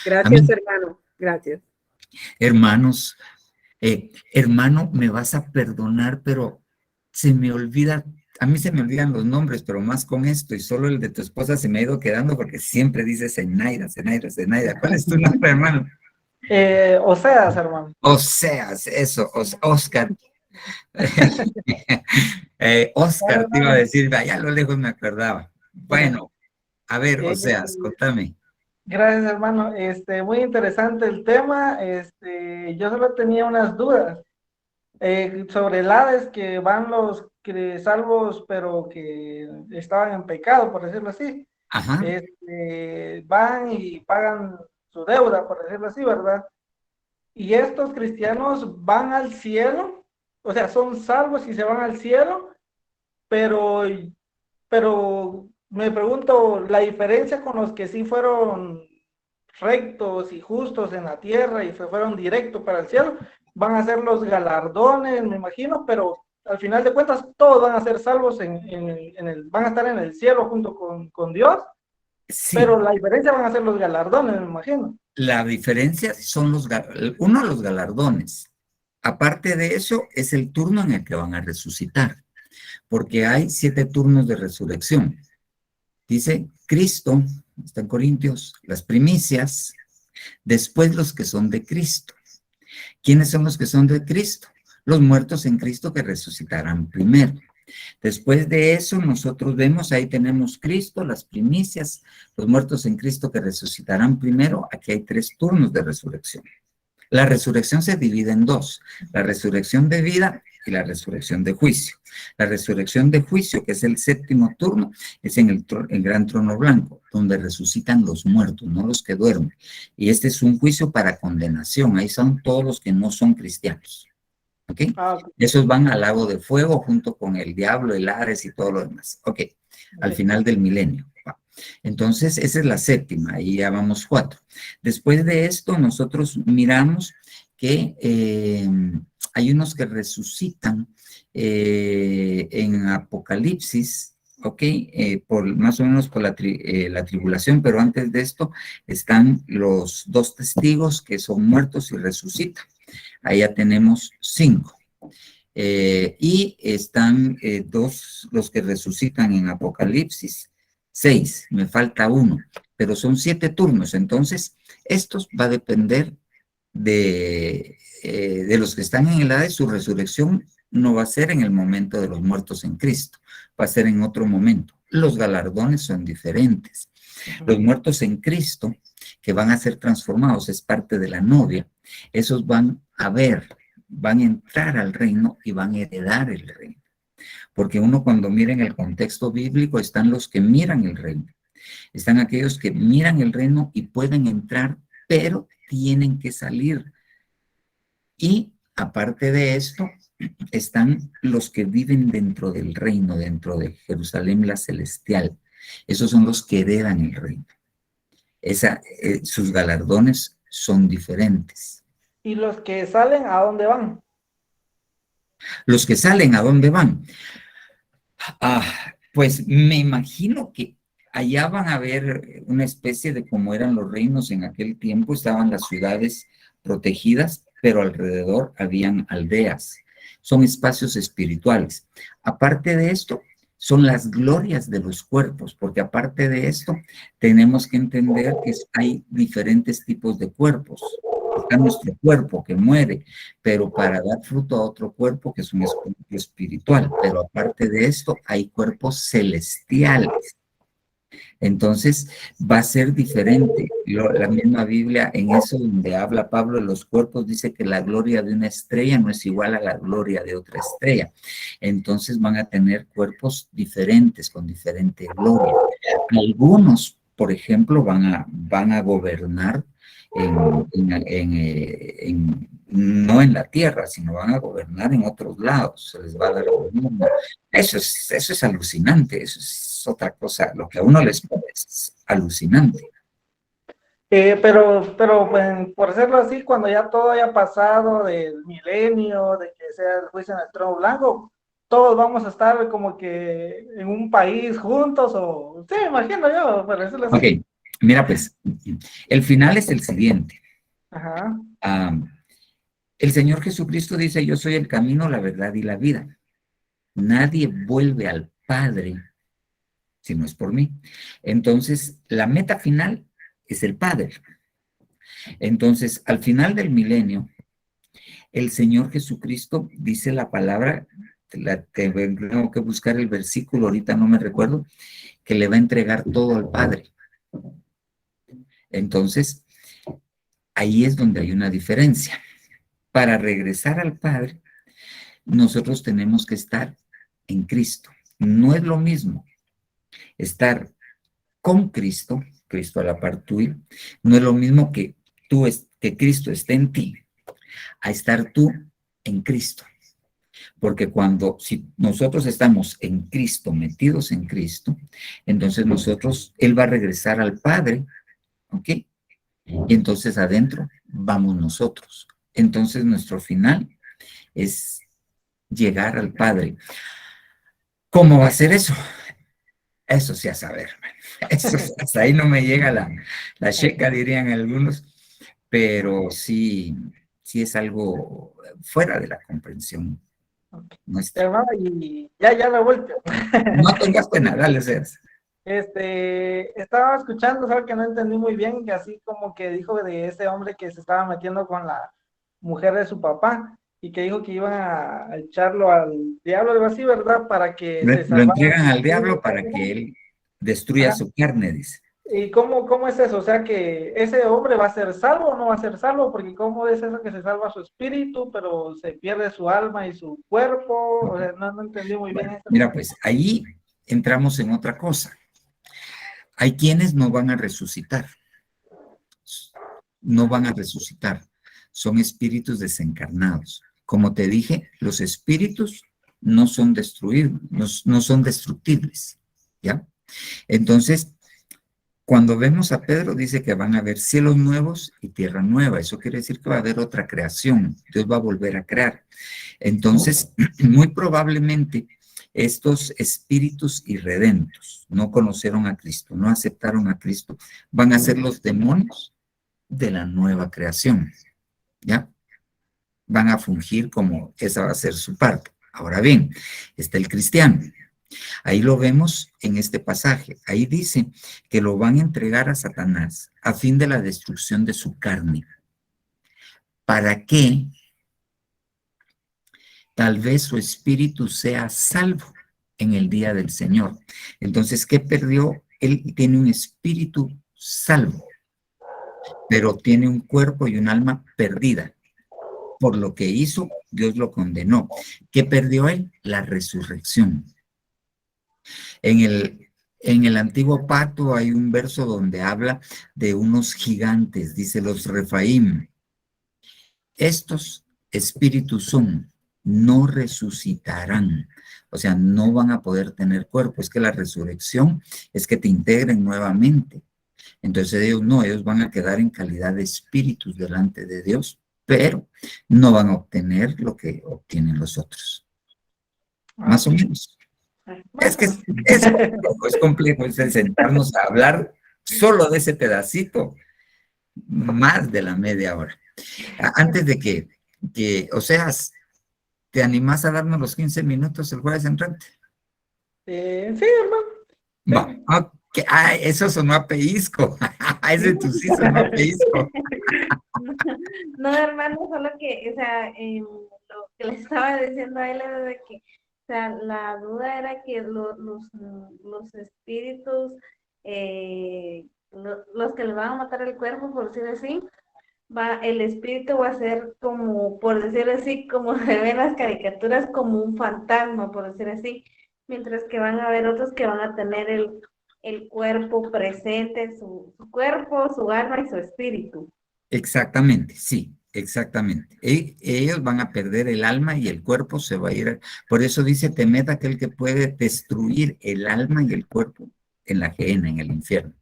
Gracias, hermano. Gracias. Hermanos, hermano, me vas a perdonar, pero se me olvida, a mí se me olvidan los nombres, pero más con esto, y solo el de tu esposa se me ha ido quedando porque siempre dice Zenaida, Zenaida, Zenaida. ¿Cuál es tu nombre, hermano? Oseas, hermano. Oseas, eso, Oscar. Oscar te iba a decir, allá a lo lejos me acordaba. Bueno, a ver, Oseas, contame. Gracias, hermano. Muy interesante el tema. Yo solo tenía unas dudas sobre el Hades, que van los salvos, pero que estaban en pecado, por decirlo así. Ajá. Van y pagan su deuda, por decirlo así, ¿verdad? Y estos cristianos van al cielo, o sea, son salvos y se van al cielo, pero me pregunto, la diferencia con los que sí fueron rectos y justos en la tierra y se fueron directos para el cielo, van a ser los galardones, me imagino, pero al final de cuentas todos van a ser salvos van a estar en el cielo junto con Dios, sí. Pero la diferencia van a ser los galardones, me imagino. La diferencia son los galardones. Aparte de eso, es el turno en el que van a resucitar, porque hay 7 turnos de resurrección. Dice Cristo, está en Corintios, las primicias, después los que son de Cristo. ¿Quiénes son los que son de Cristo? Los muertos en Cristo que resucitarán primero. Después de eso, nosotros vemos, ahí tenemos Cristo, las primicias, los muertos en Cristo que resucitarán primero. Aquí hay 3 turnos de resurrección. La resurrección se divide en 2. La resurrección de vida y la resurrección de juicio. La resurrección de juicio, que es el séptimo turno, es en el gran trono blanco, donde resucitan los muertos, no los que duermen. Y este es un juicio para condenación. Ahí son todos los que no son cristianos. ¿Ok? Ok. Esos van al lago de fuego junto con el diablo, el Ares y todo lo demás. Ok, al final del milenio. Entonces, esa es la séptima, ahí ya vamos 4. Después de esto, nosotros miramos que hay unos que resucitan en Apocalipsis, ¿ok? Más o menos por la tribulación, pero antes de esto están los 2 testigos que son muertos y resucitan. Ahí ya tenemos 5. Y están 2 los que resucitan en Apocalipsis, 6, me falta 1, pero son 7 turnos. Entonces, estos va a depender de los que están en el Hades. Su resurrección no va a ser en el momento de los muertos en Cristo, va a ser en otro momento. Los galardones son diferentes. Los muertos en Cristo, que van a ser transformados, es parte de la novia, esos van a entrar al reino y van a heredar el reino. Porque uno cuando mira en el contexto bíblico están los que miran el reino. Están aquellos que miran el reino y pueden entrar, pero tienen que salir. Y aparte de esto, están los que viven dentro del reino, dentro de Jerusalén la celestial. Esos son los que heredan el reino. Sus galardones son diferentes. ¿Y los que salen, a dónde van? Los que salen, ¿a dónde van? Pues me imagino que allá van a ver una especie de como eran los reinos en aquel tiempo. Estaban las ciudades protegidas, pero alrededor habían aldeas. Son espacios espirituales. Aparte de esto, son las glorias de los cuerpos, porque aparte de esto, tenemos que entender que hay diferentes tipos de cuerpos. Está nuestro cuerpo que muere, pero para dar fruto a otro cuerpo que es un cuerpo espiritual. Pero aparte de esto, hay cuerpos celestiales. Entonces, va a ser diferente. La misma Biblia, en eso donde habla Pablo de los cuerpos, dice que la gloria de una estrella no es igual a la gloria de otra estrella. Entonces, van a tener cuerpos diferentes, con diferente gloria. Algunos, por ejemplo, van a gobernar no en la tierra, sino van a gobernar en otros lados. Se les va a dar gobierno. Eso es alucinante, eso es otra cosa. Lo que a uno les parece es alucinante. Pero pues, por decirlo así, cuando ya todo haya pasado del milenio, de que sea el juicio en el trono blanco, todos vamos a estar como que en un país juntos, o sí, me imagino yo, por decirlo así. Ok, mira pues, el final es el siguiente. Ajá. El Señor Jesucristo dice: yo soy el camino, la verdad y la vida. Nadie vuelve al Padre si no es por mí. Entonces, la meta final es el Padre. Entonces, al final del milenio, el Señor Jesucristo dice la palabra, tengo que buscar el versículo, ahorita no me recuerdo, que le va a entregar todo al Padre. Entonces, ahí es donde hay una diferencia. Para regresar al Padre, nosotros tenemos que estar en Cristo. No es lo mismo estar con Cristo, Cristo a la par tuya, no es lo mismo que Cristo esté en ti, a estar tú en Cristo. Porque si nosotros estamos en Cristo, metidos en Cristo, entonces Él va a regresar al Padre, ¿ok? Y entonces adentro vamos nosotros. Entonces nuestro final es llegar al Padre. ¿Cómo va a ser eso? Eso sí a saber. Eso, hasta ahí no me llega la checa, dirían algunos, pero sí es algo fuera de la comprensión nuestra. Hermano, y ya la vuelta. No tengas pena, dale, Cés. Estaba escuchando, algo que no entendí muy bien, que así como que dijo de ese hombre que se estaba metiendo con la mujer de su papá, y que dijo que iban a echarlo al diablo, algo así, ¿verdad? Para que Lo entregan al diablo para que él destruya su carne, dice. ¿Y cómo es eso? O sea, que ese hombre va a ser salvo o no va a ser salvo, porque cómo es eso que se salva su espíritu, pero se pierde su alma y su cuerpo. O sea, no entendí muy bien Bueno, eso. mira, pues ahí entramos en otra cosa. Hay quienes no van a resucitar, no van a resucitar, son espíritus desencarnados. Como te dije, los espíritus no son destruidos, no son destructibles, ¿ya? Entonces, cuando vemos a Pedro, dice que van a haber cielos nuevos y tierra nueva. Eso quiere decir que va a haber otra creación. Dios va a volver a crear. Entonces, muy probablemente estos espíritus irredentos no conocieron a Cristo, no aceptaron a Cristo, van a ser los demonios de la nueva creación, ¿ya? Van a fungir como esa va a ser su parte. Ahora bien, está el cristiano. Ahí lo vemos en este pasaje. Ahí dice que lo van a entregar a Satanás a fin de la destrucción de su carne. ¿Para qué? Tal vez su espíritu sea salvo en el día del Señor. Entonces, ¿qué perdió? Él tiene un espíritu salvo, pero tiene un cuerpo y un alma perdida. Por lo que hizo, Dios lo condenó. ¿Qué perdió él? La resurrección. En el antiguo pacto hay un verso donde habla de unos gigantes, dice los Refaim. Estos espíritus son, no resucitarán, o sea, no van a poder tener cuerpo. Es que la resurrección es que te integren nuevamente. Entonces ellos no, ellos van a quedar en calidad de espíritus delante de Dios, pero no van a obtener lo que obtienen los otros. Más o menos. Es que es complejo, es el sentarnos a hablar solo de ese pedacito, más de la media hora. Antes de o sea, ¿te animás a darnos los 15 minutos el jueves entrante? Sí, hermano. Va, ok. Ay, eso sonó a pellizco. Ese tú sí sonó a pellizco. No, hermano, solo que, o sea, lo que le estaba diciendo a él era de que, o sea, la duda era que los espíritus, los que le van a matar el cuerpo, por decir así, el espíritu va a ser como, por decir así, como se ven las caricaturas, como un fantasma, por decir así, mientras que van a haber otros que van a tener el cuerpo presente, su cuerpo, su alma y su espíritu. Exactamente, sí, exactamente. Ellos van a perder el alma y el cuerpo se va a ir. Por eso dice, temed aquel que puede destruir el alma y el cuerpo en la gehenna, en el infierno.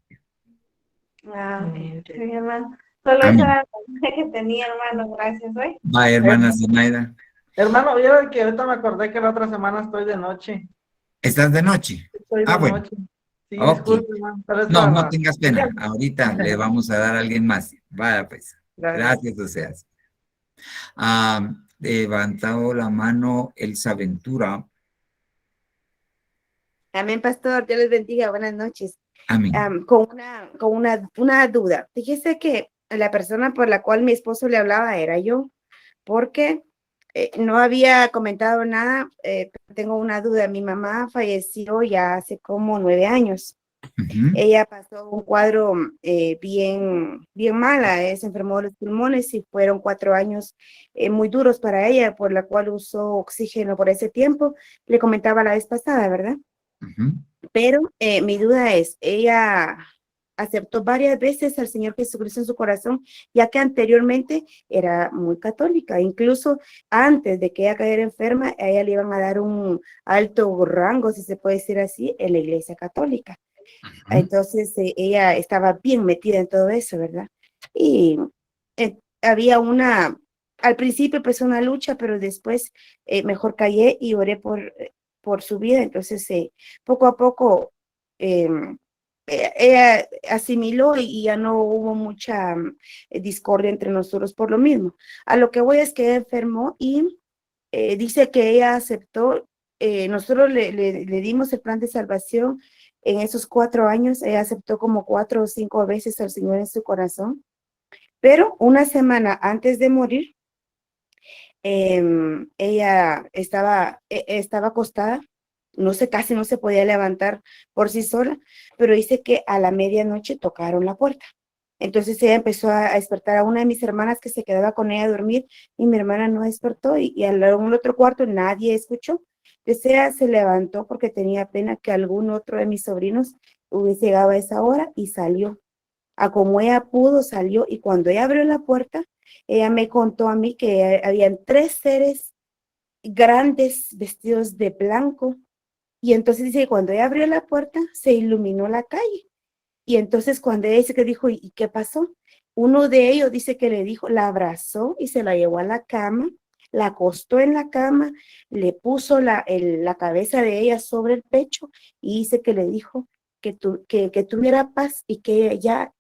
Ah, ok. Sí, hermano. Solo Amén. esa era la duda que tenía, hermano. Gracias, ¿eh? Va, hermana Zenaida. Hermano, yo que ahorita me acordé que la otra semana estoy de noche. ¿Estás de noche? Estoy de Bueno, noche. Sí, ok. disculpe, hermano. Pero es No, no para- tengas pena. Ahorita le vamos a dar a alguien más. Vaya pues. Gracias. Gracias, Oseas. Levantado la mano Elsa Ventura. Amén, pastor. Dios les bendiga. Buenas noches. Amén. Con una duda. Fíjese que la persona por la cual mi esposo le hablaba era yo, porque no había comentado nada. Tengo una duda. Mi mamá falleció ya hace como 9 años. Ujú. Ella pasó un cuadro bien mala, se enfermó de los pulmones y fueron 4 años muy duros para ella, por la cual usó oxígeno por ese tiempo. Le comentaba la vez pasada, ¿verdad? Ujú. Pero mi duda es, ella aceptó varias veces al Señor Jesucristo en su corazón, ya que anteriormente era muy católica. Incluso antes de que ella cayera enferma, a ella le iban a dar un alto rango, si se puede decir así, en la Iglesia Católica. Entonces ella estaba bien metida en todo eso, ¿verdad? Y había al principio pues una lucha, pero después mejor callé y oré por su vida. Entonces poco a poco ella asimiló y ya no hubo mucha discordia entre nosotros por lo mismo. A lo que voy es que ella enfermó y dice que ella aceptó, nosotros le dimos el plan de salvación. En esos 4 años, ella aceptó como 4 o 5 veces al Señor en su corazón, pero una semana antes de morir, ella estaba acostada no sé, casi no se podía levantar por sí sola, pero dice que a la medianoche tocaron la puerta. Entonces ella empezó a despertar a una de mis hermanas que se quedaba con ella a dormir y mi hermana no despertó y en un otro cuarto nadie escuchó. Entonces ella se levantó porque tenía pena que algún otro de mis sobrinos hubiese llegado a esa hora y salió. A como ella pudo, salió y cuando ella abrió la puerta, ella me contó a mí que habían 3 seres grandes vestidos de blanco y entonces dice que cuando ella abrió la puerta se iluminó la calle y entonces cuando ella dice que dijo, ¿y qué pasó? Uno de ellos dice que le dijo, la abrazó y se la llevó a la cama, la acostó en la cama, le puso la cabeza de ella sobre el pecho y dice que le dijo que tuviera paz y que ella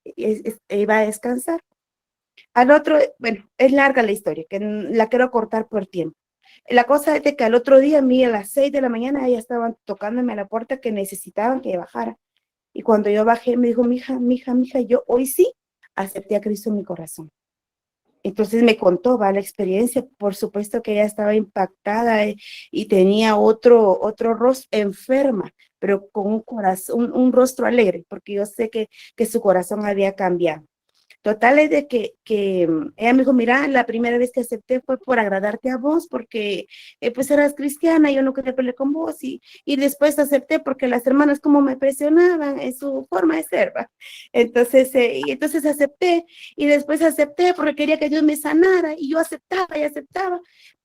iba a descansar. Al otro, bueno, es larga la historia, que la quiero cortar por tiempo. La cosa es de que al otro día, a mí a las 6 de la mañana, ellas estaban tocándome a la puerta que necesitaban que bajara. Y cuando yo bajé, me dijo, mija, yo hoy sí acepté a Cristo en mi corazón. Entonces me contó, va, la experiencia, por supuesto que ella estaba impactada y tenía otro rostro enferma, pero con un corazón, un rostro alegre, porque yo sé que su corazón había cambiado. Total es de que ella me dijo, mira, la primera vez que acepté fue por agradarte a vos, porque pues eras cristiana, yo no quería pelear con vos, y después acepté porque las hermanas como me presionaban en su forma de ser, ¿va? Entonces, y entonces acepté, y después acepté porque quería que Dios me sanara, y yo aceptaba y aceptaba,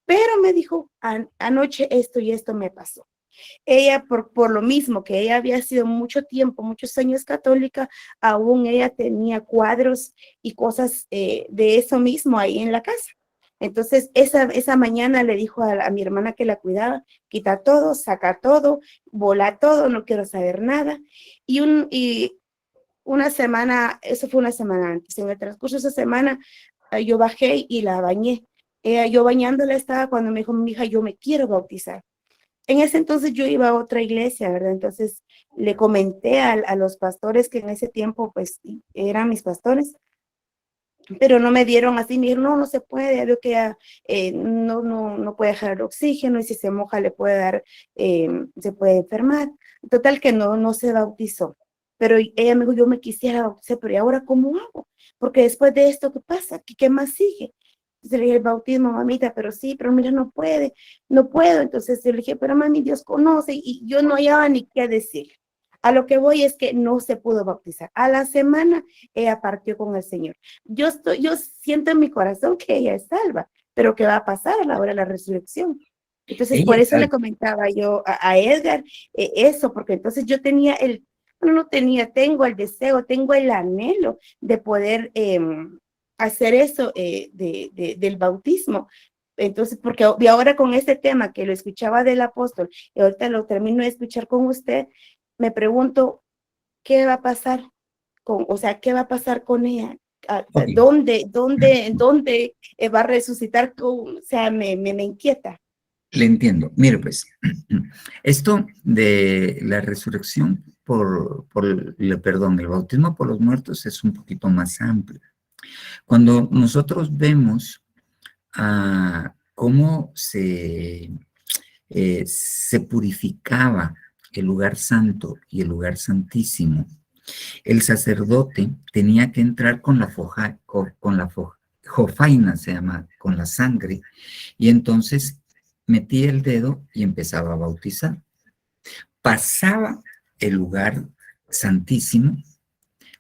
pero me dijo, anoche esto y esto me pasó. Ella, por lo mismo que ella había sido mucho tiempo, muchos años católica, aún ella tenía cuadros y cosas de eso mismo ahí en la casa. Entonces, esa mañana le dijo a mi hermana que la cuidaba, quita todo, saca todo, vola todo, no quiero saber nada. Y una semana, eso fue una semana antes, en el transcurso de esa semana, yo bajé y la bañé. Yo bañándola estaba cuando me dijo, mi hija, yo me quiero bautizar. En ese entonces yo iba a otra iglesia, ¿verdad? Entonces le comenté a los pastores que en ese tiempo pues eran mis pastores, pero no me dieron así, me dijeron, no se puede, veo que ya, no puede dejar el oxígeno y si se moja le puede dar, se puede enfermar. Total que no se bautizó. Pero ella me dijo, yo me quisiera bautizar, pero ¿y ahora cómo hago? Porque después de esto, ¿qué pasa? ¿Qué más sigue? Entonces le dije, el bautismo, mamita, pero sí, pero mira, no puedo. Entonces le dije, pero mami, Dios conoce, y yo no hallaba ni qué decir. A lo que voy es que no se pudo bautizar. A la semana ella partió con el Señor. Yo siento en mi corazón que ella es salva, pero ¿qué va a pasar a la hora de la resurrección? Entonces, Ella por es eso le salva. comentaba yo a Edgar eso, porque entonces yo tenía tengo el deseo, tengo el anhelo de poder hacer eso del bautismo. Entonces, porque y ahora con este tema que lo escuchaba del apóstol y ahorita lo termino de escuchar con usted, me pregunto, ¿qué va a pasar qué va a pasar con ella? Ok. ¿Dónde va a resucitar? O sea, me inquieta. Le entiendo. Mire, pues, esto de la resurrección perdón, el bautismo por los muertos es un poquito más amplio. Cuando nosotros vemos cómo se purificaba el lugar santo y el lugar santísimo, el sacerdote tenía que entrar con la jofaina, se llama, con la sangre, y entonces metía el dedo y empezaba a bautizar. Pasaba el lugar santísimo,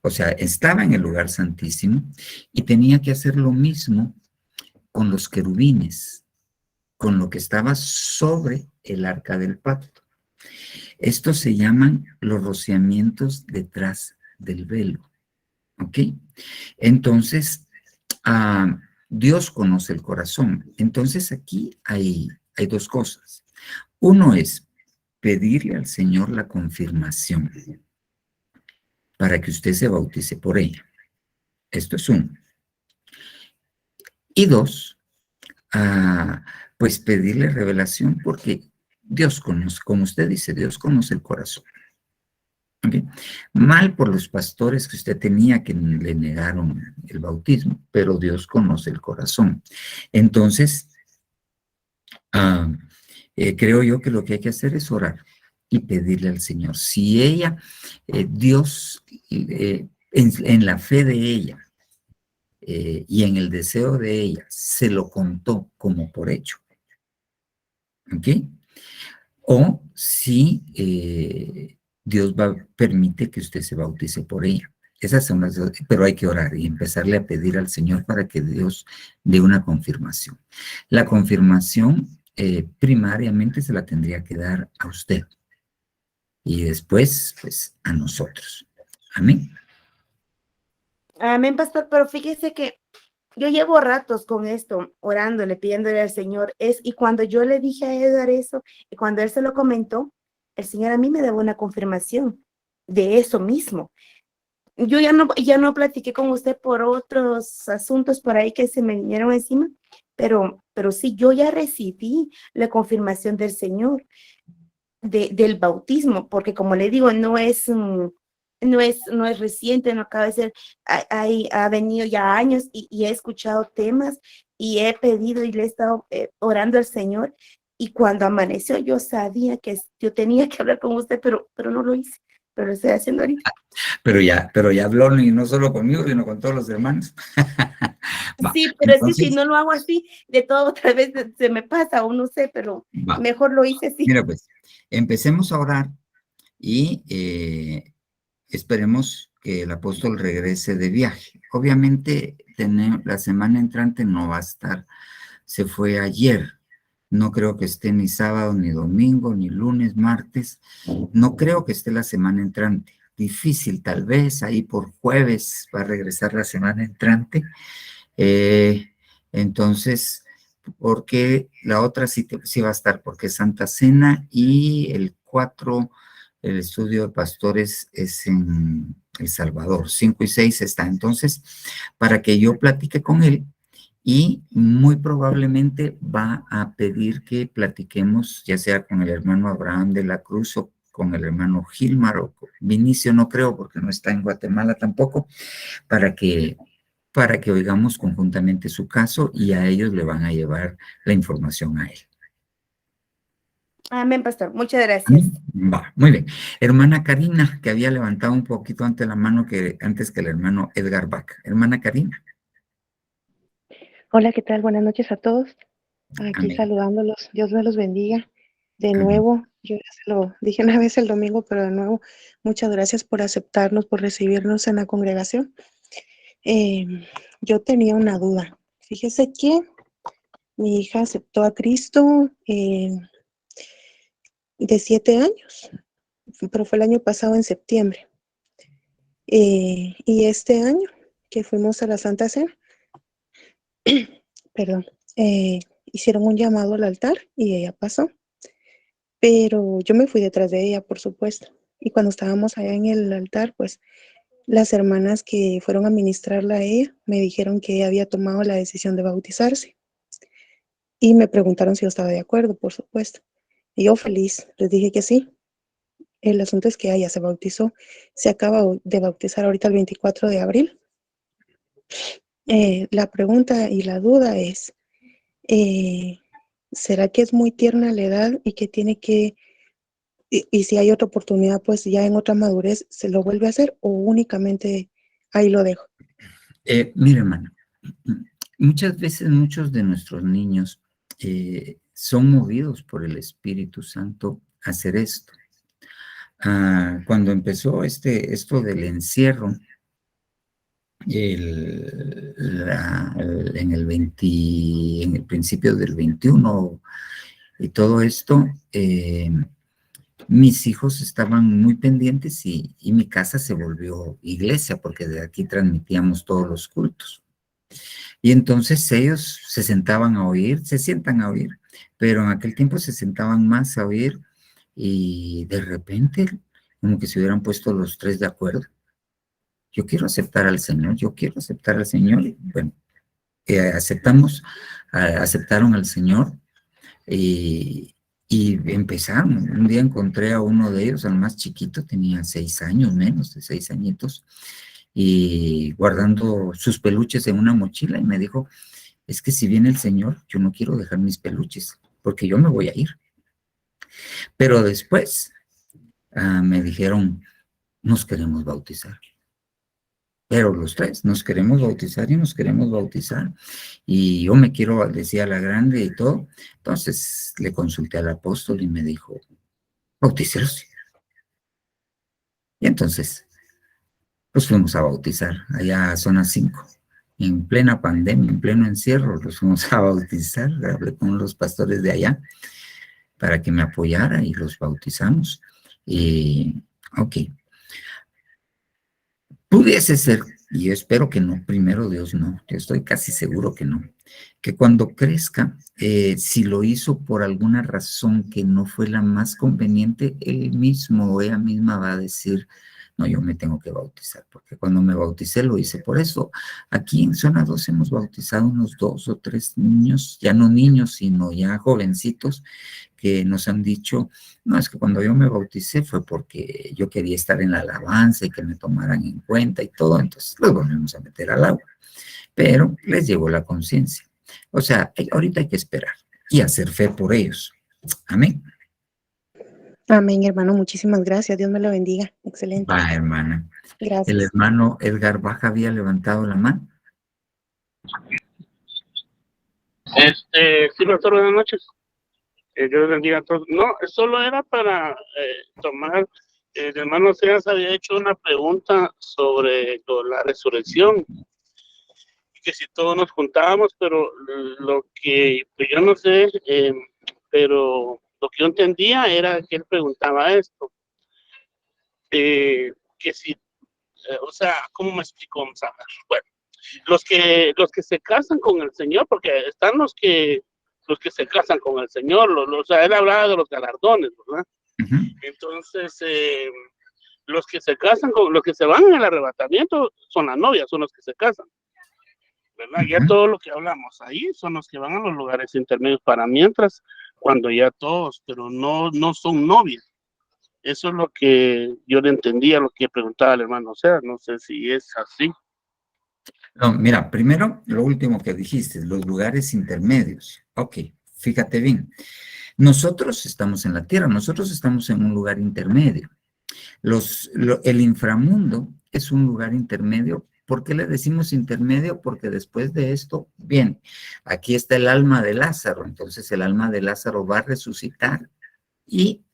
o sea, estaba en el lugar santísimo y tenía que hacer lo mismo con los querubines, con lo que estaba sobre el arca del pacto. Estos se llaman los rociamientos detrás del velo, ¿ok? Entonces, Dios conoce el corazón. Entonces aquí hay dos cosas. Uno es pedirle al Señor la confirmación para que usted se bautice por ella. Esto es uno. Y dos, pues pedirle revelación porque Dios conoce, como usted dice, Dios conoce el corazón. ¿Okay? Mal por los pastores que usted tenía que le negaron el bautismo, pero Dios conoce el corazón. Entonces, creo yo que lo que hay que hacer es orar. y pedirle al Señor. Si ella, Dios, en la fe de ella y en el deseo de ella, se lo contó como por hecho, ¿ok? O si Dios permite que usted se bautice por ella. Esas son las dos, pero hay que orar y empezarle a pedir al Señor para que Dios dé una confirmación. La confirmación primariamente se la tendría que dar a usted y después, pues, a nosotros. Amén. Amén, pastor, pero fíjese que yo llevo ratos con esto, orándole, pidiéndole al Señor, y cuando yo le dije a Edgar eso, y cuando él se lo comentó, el Señor a mí me daba una confirmación de eso mismo. Yo ya no platiqué con usted por otros asuntos por ahí que se me vinieron encima, pero sí, yo ya recibí la confirmación del Señor del bautismo, porque como le digo, no es reciente, no acaba de ser, ha venido ya años y he escuchado temas y he pedido y le he estado orando al Señor, y cuando amaneció yo sabía que yo tenía que hablar con usted, pero no lo hice, pero lo estoy haciendo ahorita. Pero ya habló, y no solo conmigo, sino con todos los hermanos. Va, sí, pero entonces, sí, si no lo hago así, de todo otra vez se me pasa, o no sé, pero mejor lo hice así. Mira, pues, empecemos a orar y esperemos que el apóstol regrese de viaje. Obviamente, la semana entrante no va a estar, se fue ayer. No creo que esté ni sábado, ni domingo, ni lunes, martes. No creo que esté la semana entrante. Difícil, tal vez, ahí por jueves va a regresar la semana entrante. Entonces, porque la otra sí va a estar, porque es Santa Cena, y el 4, el estudio de pastores es en El Salvador, 5 y 6 está. Entonces, para que yo platique con él, y muy probablemente va a pedir que platiquemos, ya sea con el hermano Abraham de la Cruz o con el hermano Gilmar o con Vinicio, no creo, porque no está en Guatemala tampoco, para que oigamos conjuntamente su caso, y a ellos le van a llevar la información a él. Amén, pastor. Muchas gracias. Va, muy bien. Hermana Karina, que había levantado un poquito antes la mano antes que el hermano Edgar Bach. Hermana Karina. Hola, ¿qué tal? Buenas noches a todos. Aquí Amén. Saludándolos. Dios me los bendiga. De nuevo, yo ya se lo dije una vez el domingo, pero de nuevo, muchas gracias por aceptarnos, por recibirnos en la congregación. Yo tenía una duda. Fíjese que mi hija aceptó a Cristo de 7 años, pero fue el año pasado en septiembre. Y este año que fuimos a la Santa Cena, perdón, hicieron un llamado al altar y ella pasó. Pero yo me fui detrás de ella, por supuesto. Y cuando estábamos allá en el altar, pues las hermanas que fueron a ministrarla a ella me dijeron que ella había tomado la decisión de bautizarse. Y me preguntaron si yo estaba de acuerdo, por supuesto. Y yo feliz, les dije que sí. El asunto es que ella se bautizó, se acaba de bautizar ahorita el 24 de abril. La pregunta y la duda es, ¿será que es muy tierna la edad y que tiene que, y si hay otra oportunidad, pues ya en otra madurez, se lo vuelve a hacer, o únicamente ahí lo dejo? Mira, hermano, muchas veces muchos de nuestros niños son movidos por el Espíritu Santo a hacer esto. Cuando empezó esto del encierro, en el principio del 21 y todo esto, mis hijos estaban muy pendientes, y mi casa se volvió iglesia, porque de aquí transmitíamos todos los cultos. Y entonces ellos se sentaban a oír, se sientan a oír, pero en aquel tiempo se sentaban más a oír, y de repente como que se hubieran puesto los tres de acuerdo. Yo quiero aceptar al Señor, yo quiero aceptar al Señor. Y bueno, aceptaron al Señor, y empezaron. Un día encontré a uno de ellos, al más chiquito, tenía 6 años, menos de 6 añitos, y guardando sus peluches en una mochila, y me dijo, es que si viene el Señor, yo no quiero dejar mis peluches, porque yo me voy a ir. Pero después me dijeron, nos queremos bautizar. Pero los tres nos queremos bautizar y nos queremos bautizar. Y yo me quiero, decía la grande y todo. Entonces le consulté al apóstol y me dijo, bautícelos. Y entonces, pues fuimos a bautizar allá a zona 5. En plena pandemia, en pleno encierro, los fuimos a bautizar. Hablé con los pastores de allá para que me apoyara y los bautizamos. Y, ok. Pudiese ser, y yo espero que no, primero Dios no, yo estoy casi seguro que no, que cuando crezca, si lo hizo por alguna razón que no fue la más conveniente, él mismo o ella misma va a decir, no, yo me tengo que bautizar, porque cuando me bauticé lo hice. Por eso, aquí en Zona 2 hemos bautizado unos 2 o 3 niños, ya no niños, sino ya jovencitos, que nos han dicho, no, es que cuando yo me bauticé fue porque yo quería estar en la alabanza y que me tomaran en cuenta y todo, entonces los volvemos a meter al agua. Pero les llegó la conciencia. O sea, ahorita hay que esperar y hacer fe por ellos. Amén. Amén, hermano. Muchísimas gracias. Dios me lo bendiga. Excelente. Va, hermana. El Gracias. hermano Edgar Baja había levantado la mano. Sí, pastor, buenas noches. Dios les bendiga a todos. No, solo era para tomar, el hermano Seas había hecho una pregunta sobre la resurrección, que si todos nos juntábamos, pero lo que, pues yo no sé, pero lo que yo entendía era que él preguntaba esto, que si, o sea, ¿cómo me explico? Vamos a ver. Bueno, los que se casan con el Señor, porque están los que se casan con el Señor, o sea, él hablaba de los galardones, ¿verdad? Uh-huh. Entonces, los que se casan con, los que se van en el arrebatamiento son las novias, son los que se casan, ¿verdad? Uh-huh. Ya todo lo que hablamos ahí son los que van a los lugares intermedios para mientras, cuando ya todos, pero no son novias. Eso es lo que yo le entendía, lo que preguntaba el hermano, o sea, no sé si es así. No, mira, primero, lo último que dijiste, los lugares intermedios. Ok, fíjate bien. Nosotros estamos en la tierra, nosotros estamos en un lugar intermedio. El inframundo es un lugar intermedio. ¿Por qué le decimos intermedio? Porque después de esto, bien, aquí está el alma de Lázaro, entonces el alma de Lázaro va a resucitar y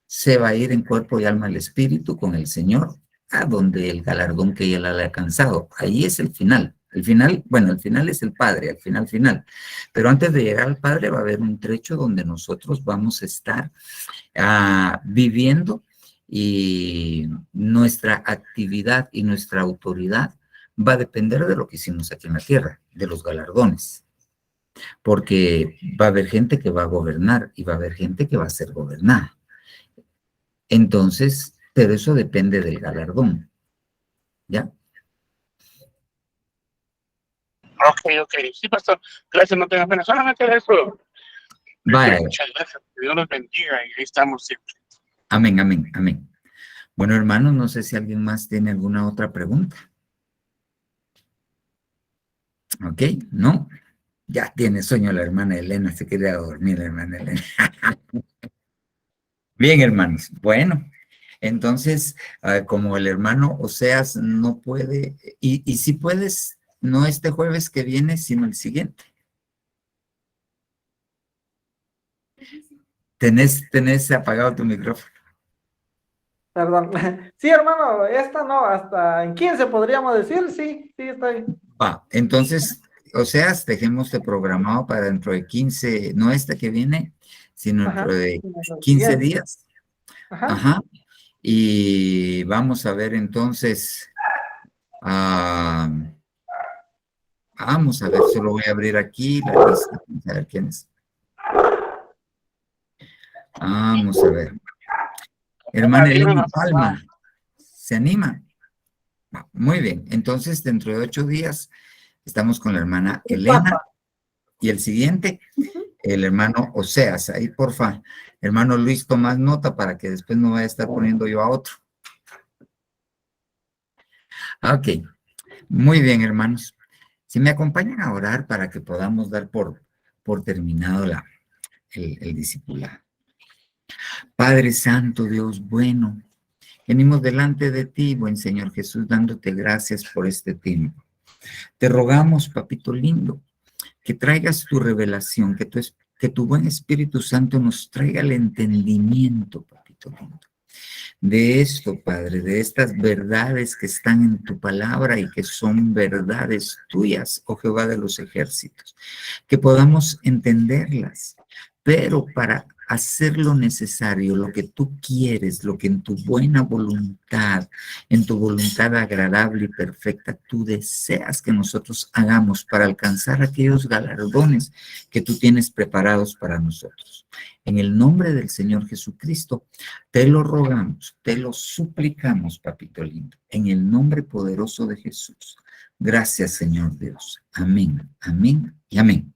se va a ir en cuerpo y alma al espíritu con el Señor, a donde el galardón que ella le ha alcanzado. Ahí es el final. El final, bueno, el final es el Padre, al final. Pero antes de llegar al Padre va a haber un trecho donde nosotros vamos a estar viviendo y nuestra actividad y nuestra autoridad va a depender de lo que hicimos aquí en la tierra, de los galardones. Porque va a haber gente que va a gobernar y va a haber gente que va a ser gobernada. Entonces, pero eso depende del galardón. ¿Ya? Ok. Sí, pastor. Gracias, no tengas pena. Solamente eso. Vale. Muchas gracias. Que Dios nos bendiga y ahí estamos siempre. Amén. Bueno, hermanos, no sé si alguien más tiene alguna otra pregunta. Ok, ¿no? Ya tiene sueño la hermana Elena, se quería dormir la hermana Elena. Bien, hermanos. Bueno, entonces, como el hermano Oseas no puede, y si puedes, no este jueves que viene, sino el siguiente. Tenés apagado tu micrófono. Perdón. Sí, hermano, esta no, hasta en 15 podríamos decir, sí, está bien. Va, entonces, Oseas, dejémoslo programado para dentro de 15, no este que viene, sino dentro de 15 días. Ajá. Y vamos a ver entonces, vamos a ver, solo voy a abrir aquí la lista, vamos a ver quién es. Vamos a ver. Hermana Elena Palma, ¿se anima? Muy bien, entonces dentro de 8 días estamos con la hermana Elena y el siguiente, el hermano Oseas. Ahí, porfa, hermano Luis, toma nota para que después no vaya a estar poniendo yo a otro. Ok, muy bien, hermanos. Si me acompañan a orar para que podamos dar por terminado el discipulado. Padre Santo, Dios bueno, Venimos delante de ti, buen Señor Jesús, dándote gracias por este tiempo. Te rogamos, papito lindo, que traigas tu revelación, que tu buen Espíritu Santo nos traiga el entendimiento, papito lindo, de esto, Padre, de estas verdades que están en tu palabra y que son verdades tuyas, oh Jehová de los ejércitos, que podamos entenderlas, pero para hacer lo necesario, lo que tú quieres, lo que en tu buena voluntad, en tu voluntad agradable y perfecta, tú deseas que nosotros hagamos para alcanzar aquellos galardones que tú tienes preparados para nosotros. En el nombre del Señor Jesucristo, te lo rogamos, te lo suplicamos, papito lindo, en el nombre poderoso de Jesús. Gracias, Señor Dios. Amén, amén y amén.